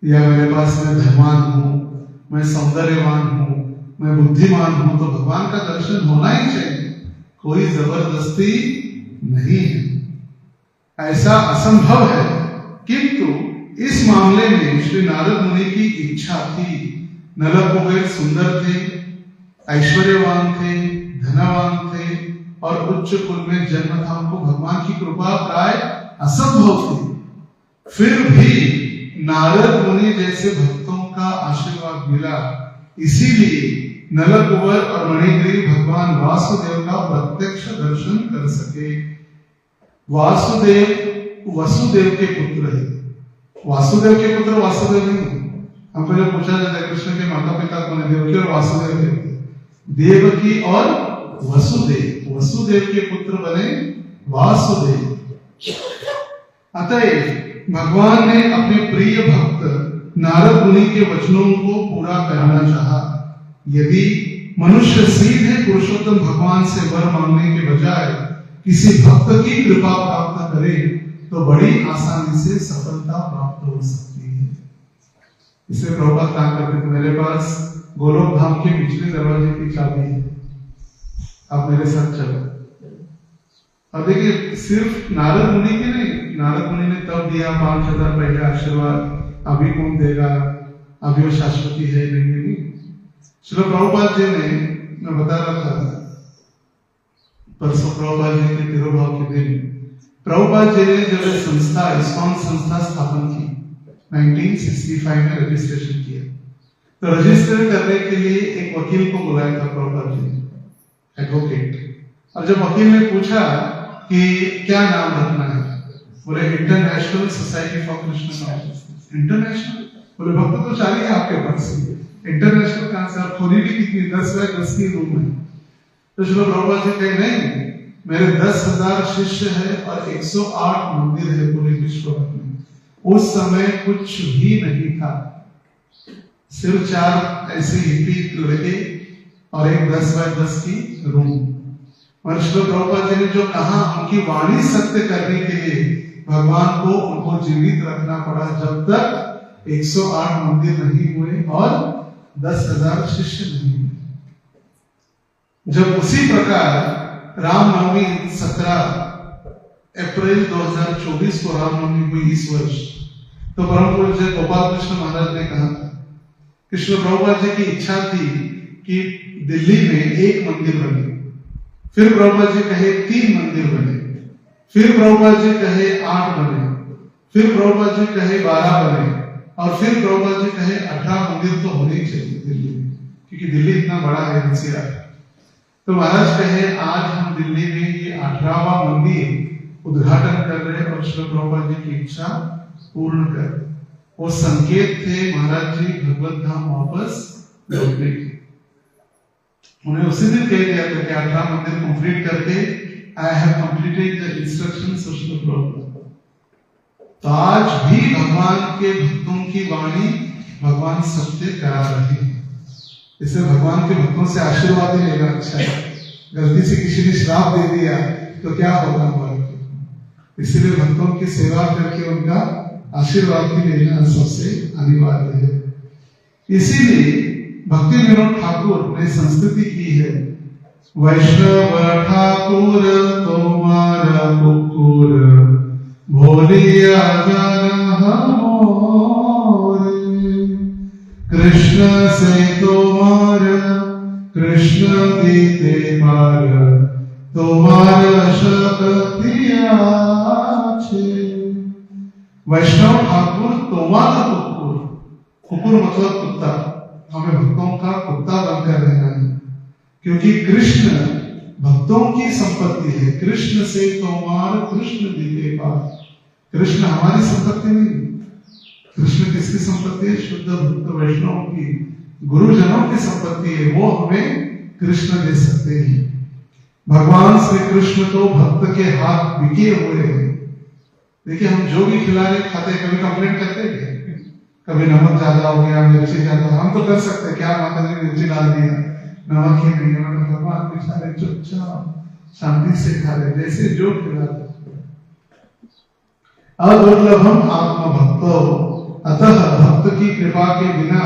[SPEAKER 1] या मेरे पास मैं धनवान हूं, मैं सौंदर्यवान हूं, मैं बुद्धिमान हूं, तो भगवान का दर्शन होना ही चाहिए। कोई जबरदस्ती नहीं है, ऐसा असंभव है। किंतु इस मामले में श्री नारद मुनि की इच्छा थी। नलकुबेर सुंदर थे, ऐश्वर्यवान थे, धनवान थे और उच्च कुल में जन्म था, उनको भगवान की कृपा प्राय असंभव थी। फिर भी नारद मुनि जैसे भक्तों का आशीर्वाद मिला, इसीलिए नलकुबर और मणिग्रीव भगवान वासुदेव का प्रत्यक्ष दर्शन कर सके। वासुदेव वसुदेव के पुत्र है। वासुदेव के पुत्र वासुदेव नहीं। हमको जब पूछा जाता है कृष्ण के माता पिता कौन है, देवकी और वासुदेव थे। देवकी और वसुदेव, वसुदेव के पुत्र बने वासुदेव। अतः भगवान ने अपने प्रिय भक्त नारद मुनि के वचनों को पूरा करना चाहा। यदि मनुष्य सीधे पुरुषोत्तम भगवान से वर मांगने के बजाय किसी भक्त की कृपा प्राप्त करे तो बड़ी आसानी से सफलता प्राप्त हो सकती है। इसे प्रभुपाद कहा करते थे, मेरे पास गोलोक धाम के पिछले दरवाजे की चाबी है, आप मेरे साथ चलो। अब देखिए, सिर्फ नारद मुनि की नहीं, नारद मुनि ने तब दिया 5,000 पहले आशीर्वाद, अभी कौन देगा, अभी वो शाश्वती है नहीं। श्री प्रभुपाद जी ने, मैं बता रहा था परसों प्रभुपाद जी के तिरुभाव के दिन, प्रभुपाद जी ने जब संस्था इस्कॉन संस्था स्थापन की 1965 में रजिस्ट्रेशन किया, तो रजिस्टर करने के लिए एक वकील को बुलाया था प्रभुपाद जी ने, एडवोकेट। और जब वकील ने पूछा कि क्या नाम रखना है, बोले international society for Krishna consciousness. International, बोले भक्त तो चाहिए आपके पास, इंटरनेशनल कहां से, आप खोली भी कितनी 10 बाय 10 की रूम है। तो श्री प्रभुपाद जी कहे नहीं, मेरे 10,000 शिष्य है और 108 मंदिर है पूरे विश्व में। उस समय कुछ भी नहीं था, सिर्फ 4 ऐसे हिप्पी लड़के और एक 10 बाय 10 की रूम। और श्री प्रभुपाद जी ने जो कहा, उनकी वाणी सत्य करने के लिए भगवान को उनको जीवित रखना पड़ा जब तक 108 मंदिर नहीं हुए और 10,000 शिष्य नहीं हुए। जब उसी प्रकार रामनवमी 17 अप्रैल 2024 को रामनवमी हुई इस वर्ष, तो परम पूज्य गोपाल कृष्ण महाराज ने कहा था, कृष्ण प्रभुपाद जी की इच्छा थी कि दिल्ली में एक मंदिर बने, फिर प्रभुपाद जी कहे 3 मंदिर बने, फिर प्रभुपाद जी कहे 8 बने, फिर प्रभुपाद जी कहे 12 बने, और फिर प्रभुपाद जी कहे 18 मंदिर तो होने ही चाहिए दिल्ली में, क्योंकि दिल्ली इतना बड़ा है एनसीआर। तो महाराज कहे आज हम दिल्ली में ये 18वां मंदिर उद्घाटन कर रहे हैं और श्री प्रभुपाद जी की इच्छा पूर्ण कर। वो संकेत थे महाराज जी भगवत धाम वापस लौटने के। उन्हें उसी दिन कह दिया था कि 18 मंदिर कंप्लीट करके I have completed the instructions of Shri Prabhupada. तो आज भी भगवान के भक्तों की वाणी भगवान सत्य करा रहे हैं। इसे भगवान के भक्तों से आशीर्वाद ही लेना अच्छा है। गलती से किसी ने श्राप दे दिया तो क्या होगा हमारे, इसीलिए भक्तों की सेवा करके उनका आशीर्वाद भी लेना सबसे अनिवार्य है। इसीलिए भक्ति विनोद ठाकुर ने संस्तुति की है, वैष्णव ठाकुर तुम्हारा कुकुर भोलिया जन हमोरे, कृष्ण से तुम्हारा कृष्ण गीते मार तुम्हारा शक्तिया छे। वैष्णव ठाकुर तुम्हारा कुकुर, कुकुर मतलब कुत्ता, हमें भक्तों का कुत्ता बनकर रहना है, क्योंकि कृष्ण भक्तों की संपत्ति है। कृष्ण से तुम्हार कृष्ण दिखे पार, कृष्ण हमारी संपत्ति नहीं। कृष्ण किसकी संपत्ति है? शुद्ध भक्त वैष्णव की, गुरुजनों की संपत्ति है, वो हमें कृष्ण दे सकते हैं। भगवान श्री कृष्ण तो भक्त के हाथ बिके हुए हैं। देखिए हम जो भी खिला रहे खाते, कभी कंप्लेंट करते हैं, कभी नमक ज्यादा हो गया, मिर्ची ज्यादा, हम तो कर सकते हैं, क्या माता जी ने मिर्ची डाल दिया, नमक ही नहीं है, मतलब भगवान के सारे चुपचाप शांति से खा रहे, जैसे जो खिला रहे। अदुर्लभम आत्मभक्तो, अतः भक्त की कृपा के बिना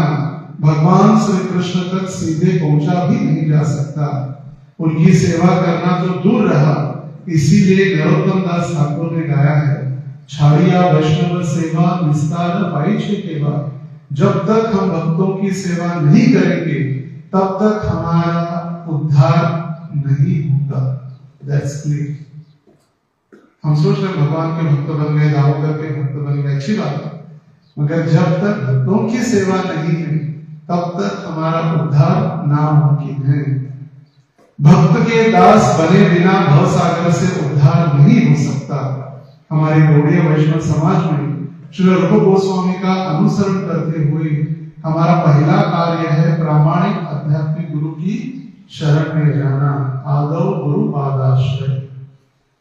[SPEAKER 1] भगवान श्री कृष्ण तक सीधे पहुंचा भी नहीं जा सकता। उनकी सेवा करना तो दूर रहा, इसीलिए नरोत्तम दास ठाकुर ने गाया है, छाड़िया वैष्णव सेवा विस्तार पाई छे केवा। जब तक हम भक्तों की सेवा नहीं करेंगे तब तक हमारा उद्धार नहीं होगा। That's clear. हम सोच रहे भगवान के भक्त बन गए, दामोदर के भक्त बन गए, अच्छी बात है, मगर जब तक भक्तों की सेवा नहीं है तब तक हमारा उद्धार नामुमकिन है। भक्त के दास बने बिना भव सागर से उद्धार नहीं हो सकता। हमारे गौड़ीय वैष्णव समाज में श्री रूप गोस्वामी का अनुसरण करते हुए हमारा पहला कार्य है प्रामाणिक आध्यात्मिक गुरु की शरण में जाना। आदौ गुरु पादाश्रय।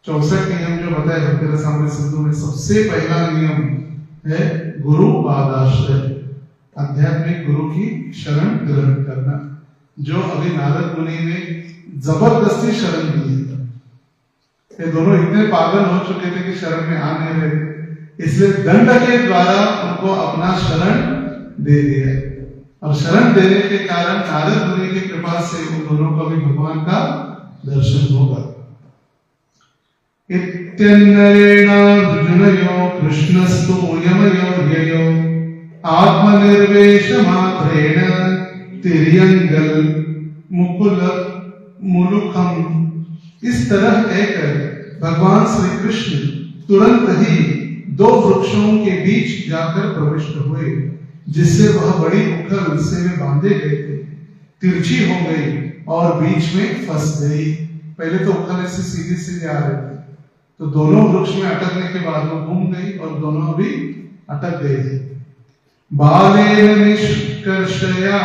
[SPEAKER 1] 64 नियम जो बताए भक्ति रसामृत सिंधु में, सबसे पहला नियम है गुरु पादाश्रय, आध्यात्मिक गुरु की शरण ग्रहण करना, जो अभी नारद मुनि ने जबरदस्ती शरण दी है। ये दोनों इतने पागल हो चुके थे कि शरण में आ नहीं रहे, इसलिए दंड के द्वारा उनको अपना शरण दे दिया, और शरण देने के कारण नारद मुनि की कृपा से उन दोनों को भी भगवान का दर्शन होगा। इत्यन्नरेणार्जुनयो कृष्णस्तु यमयो ध्ययो आत्मनिर्वेश मात्रेण तिर्यंगल मुकुल मुलुखम। इस तरह कहकर भगवान श्री कृष्ण तुरंत ही 2 वृक्षों के बीच जाकर प्रविष्ट हुए, जिससे वह बड़ी मुखर से में बांधे गए थे तिरछी हो गई और बीच में फंस गई। पहले तो उखल ऐसे सीधे सीधे आ रहे थे, तो दोनों वृक्ष में अटकने के बाद वो घूम गई और दोनों भी अटक गए थे। बालेन निष्कर्षया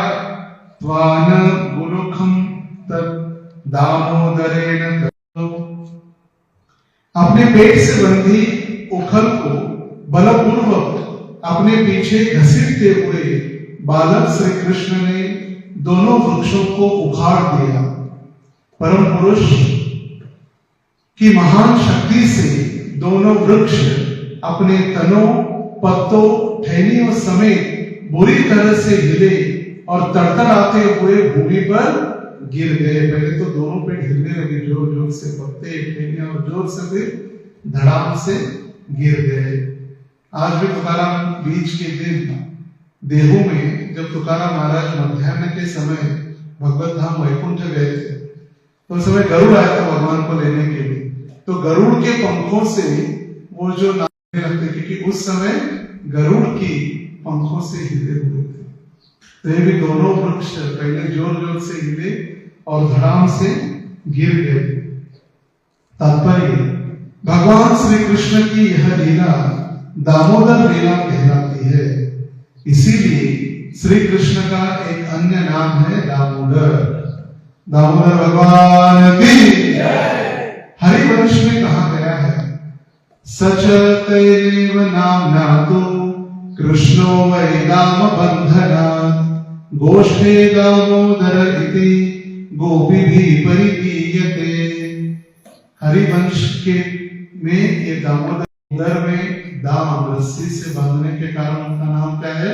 [SPEAKER 1] त्वान गुलुखम तत् दामोदरेण। अपने पेट से बंधी उखल को बलपूर्वक अपने पीछे घसीटते हुए बालक श्री कृष्ण ने दोनों वृक्षों को उखाड़ दिया। परम पुरुष की महान शक्ति से दोनों वृक्ष अपने तनों, पत्तों, टहनियों समेत बुरी तरह से हिले और तड़तड़ाते हुए भूमि पर गिर गए। पहले तो दोनों पेड़ हिलने लगे जोर जोर से, पत्ते, टहनियां, और जोर से फिर धड़ाम से गिर गए। आज भी तुकाराम बीच के दिन देहू में जब तुकाराम महाराज मध्याह्न के समय भगवत धाम वैकुंठ गए थे, तो उस समय गरुड़ आया था भगवान को लेने के लिए। तो गरुड़ के पंखों से वो जो नाचने लगते, क्योंकि उस समय गरुड़ की पंखों से हिले हुए थे। तो ये भी दोनों वृक्ष पहले जोर जोर से हिले और धड़ाम से गिर गए। तात्पर्य, भगवान श्री कृष्ण की यह लीला दामोदर लीला कहलाती है। इसीलिए श्री कृष्ण का एक अन्य नाम है दामोदर। दामोदर भगवान की हरिवंश में कहा गया है, सच तैरेव नाम्ना तु कृष्णो वै दाम बंधना गोष्ठे दामोदर इति गोपीभिः परिगीयते। हरिवंश के में ये दामोदर में दाम रस्सी से बांधने के कारण उनका नाम क्या है?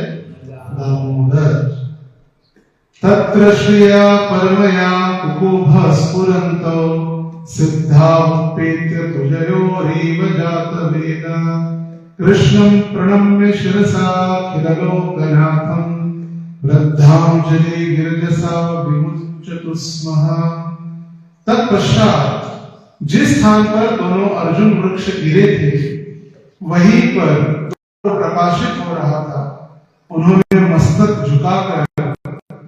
[SPEAKER 1] दामोदर। तत्र श्रिया परमया कुकुभ स्फुरन्तो सिद्धापेत्य तुजयोरीव जातवेदा कृष्णं प्रणम्य शिरसा खिललोकनाथं वृद्धांजलि गिरजसा विमुच्यतु स्मः। तत्पश्चात जिस स्थान पर दोनों अर्जुन वृक्ष गिरे थे, वहीं पर प्रकाशित हो रहा था। उन्होंने मस्तक झुकाकर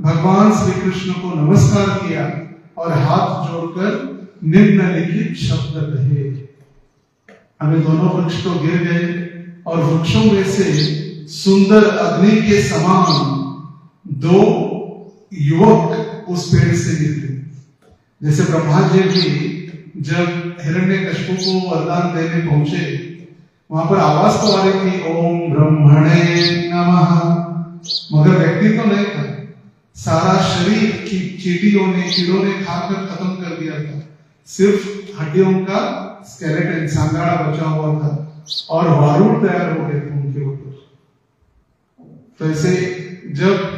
[SPEAKER 1] भगवान श्री कृष्ण को नमस्कार किया और हाथ जोड़कर निम्नलिखित शब्द कहे। हमें दोनों वृक्ष तो गिर गए और वृक्षों में से सुंदर अग्नि के समान दो युवक उस पेड़ से निकले। जैसे ब्रह्मा जी भी जब हिरण्यकश्यप को वरदान देने पहुंचे, वहां पर आवाज तो आ रही थी, ओम ब्रह्मणे नमः, मगर व्यक्ति तो नहीं था। सारा शरीर की चींटियों ने, कीड़ों ने खाकर खत्म कर दिया था। सिर्फ हड्डियों का स्केलेटन, सांगाड़ा बचा हुआ था और बारूद तैयार हो गए थे उनके ऊपर। तो ऐसे जब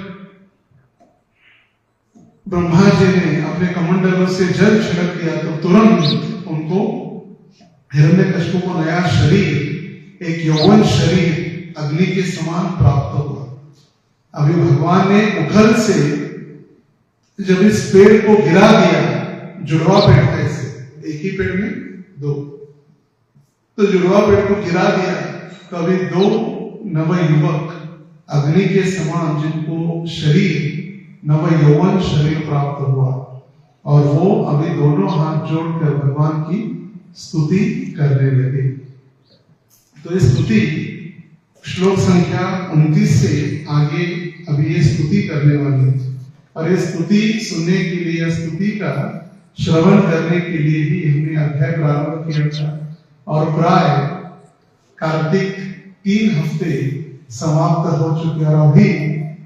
[SPEAKER 1] ब्रह्मा जी ने अपने कमंडलों से जल छिड़क दिया, तो तुरंत उनको हिरण्यकश्यप को नया शरीर, एक यौवन शरीर अग्नि के समान प्राप्त हुआ। अभी भगवान ने उखल से जब इस पेड़ को गिरा दिया, जुड़वा पेड़ था, ऐसे एक ही पेड़ में दो, तो जुड़वा पेड़ को गिरा दिया, तो अभी दो नवयुवक अग्नि के समान, जिनको शरीर नव यौवन शरीर प्राप्त हुआ, और वो अभी दोनों हाथ जोड़कर भगवान की स्तुति करने लगे। तो इस स्तुति श्लोक संख्या 29 से आगे अभी ये स्तुति करने वाली है, और ये स्तुति सुनने के लिए, स्तुति का श्रवण करने के लिए ही हमने अध्याय प्रारंभ किया था, और प्राय कार्तिक 3 हफ्ते समाप्त हो चुके हैं और अभी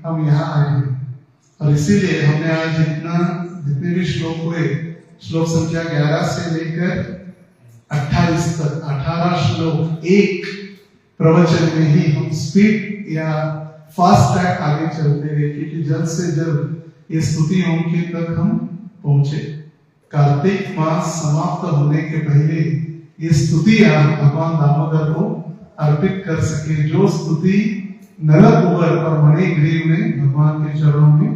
[SPEAKER 1] हम यहाँ आए हैं। और इसीलिए हमने आज जितने भी श्लोक हुए, श्लोक संख्या 11 से लेकर 28 तक 18 श्लोक एक प्रवचन में ही हम स्पीड या फास्ट ट्रैक आगे चलते गए, क्योंकि जल्द से जल्द ये स्तुति होंगे तक हम पहुंचे। कार्तिक मास समाप्त होने के पहले ये स्तुतियां भगवान दामोदर को अर्पित कर सके, जो स्तुति नलकुबर और मणिग्रीव ने भगवान के चरणों में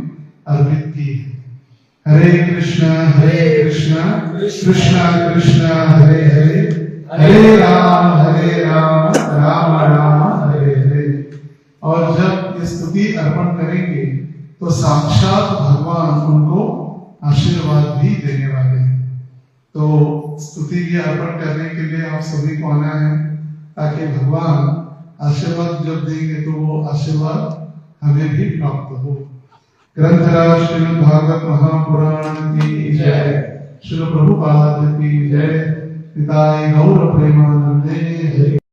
[SPEAKER 1] अर्पित की है। हरे कृष्णा कृष्णा कृष्णा हरे हरे, हरे राम राम राम हरे हरे। और जब ये स्तुति अर्पण करेंगे तो साक्षात भगवान उनको आशीर्वाद भी देने वाले हैं। तो स्तुति की अर्पण करने के लिए आप सभी को आना है, ताकि भगवान आशीर्वाद जब देंगे तो वो आशीर्वाद हमें भी प्राप्त हो। ग्रंथराज श्रीमद् भागवत महापुराण की जय, श्री प्रभुपाद की जय। पिताय गौर प्रेमा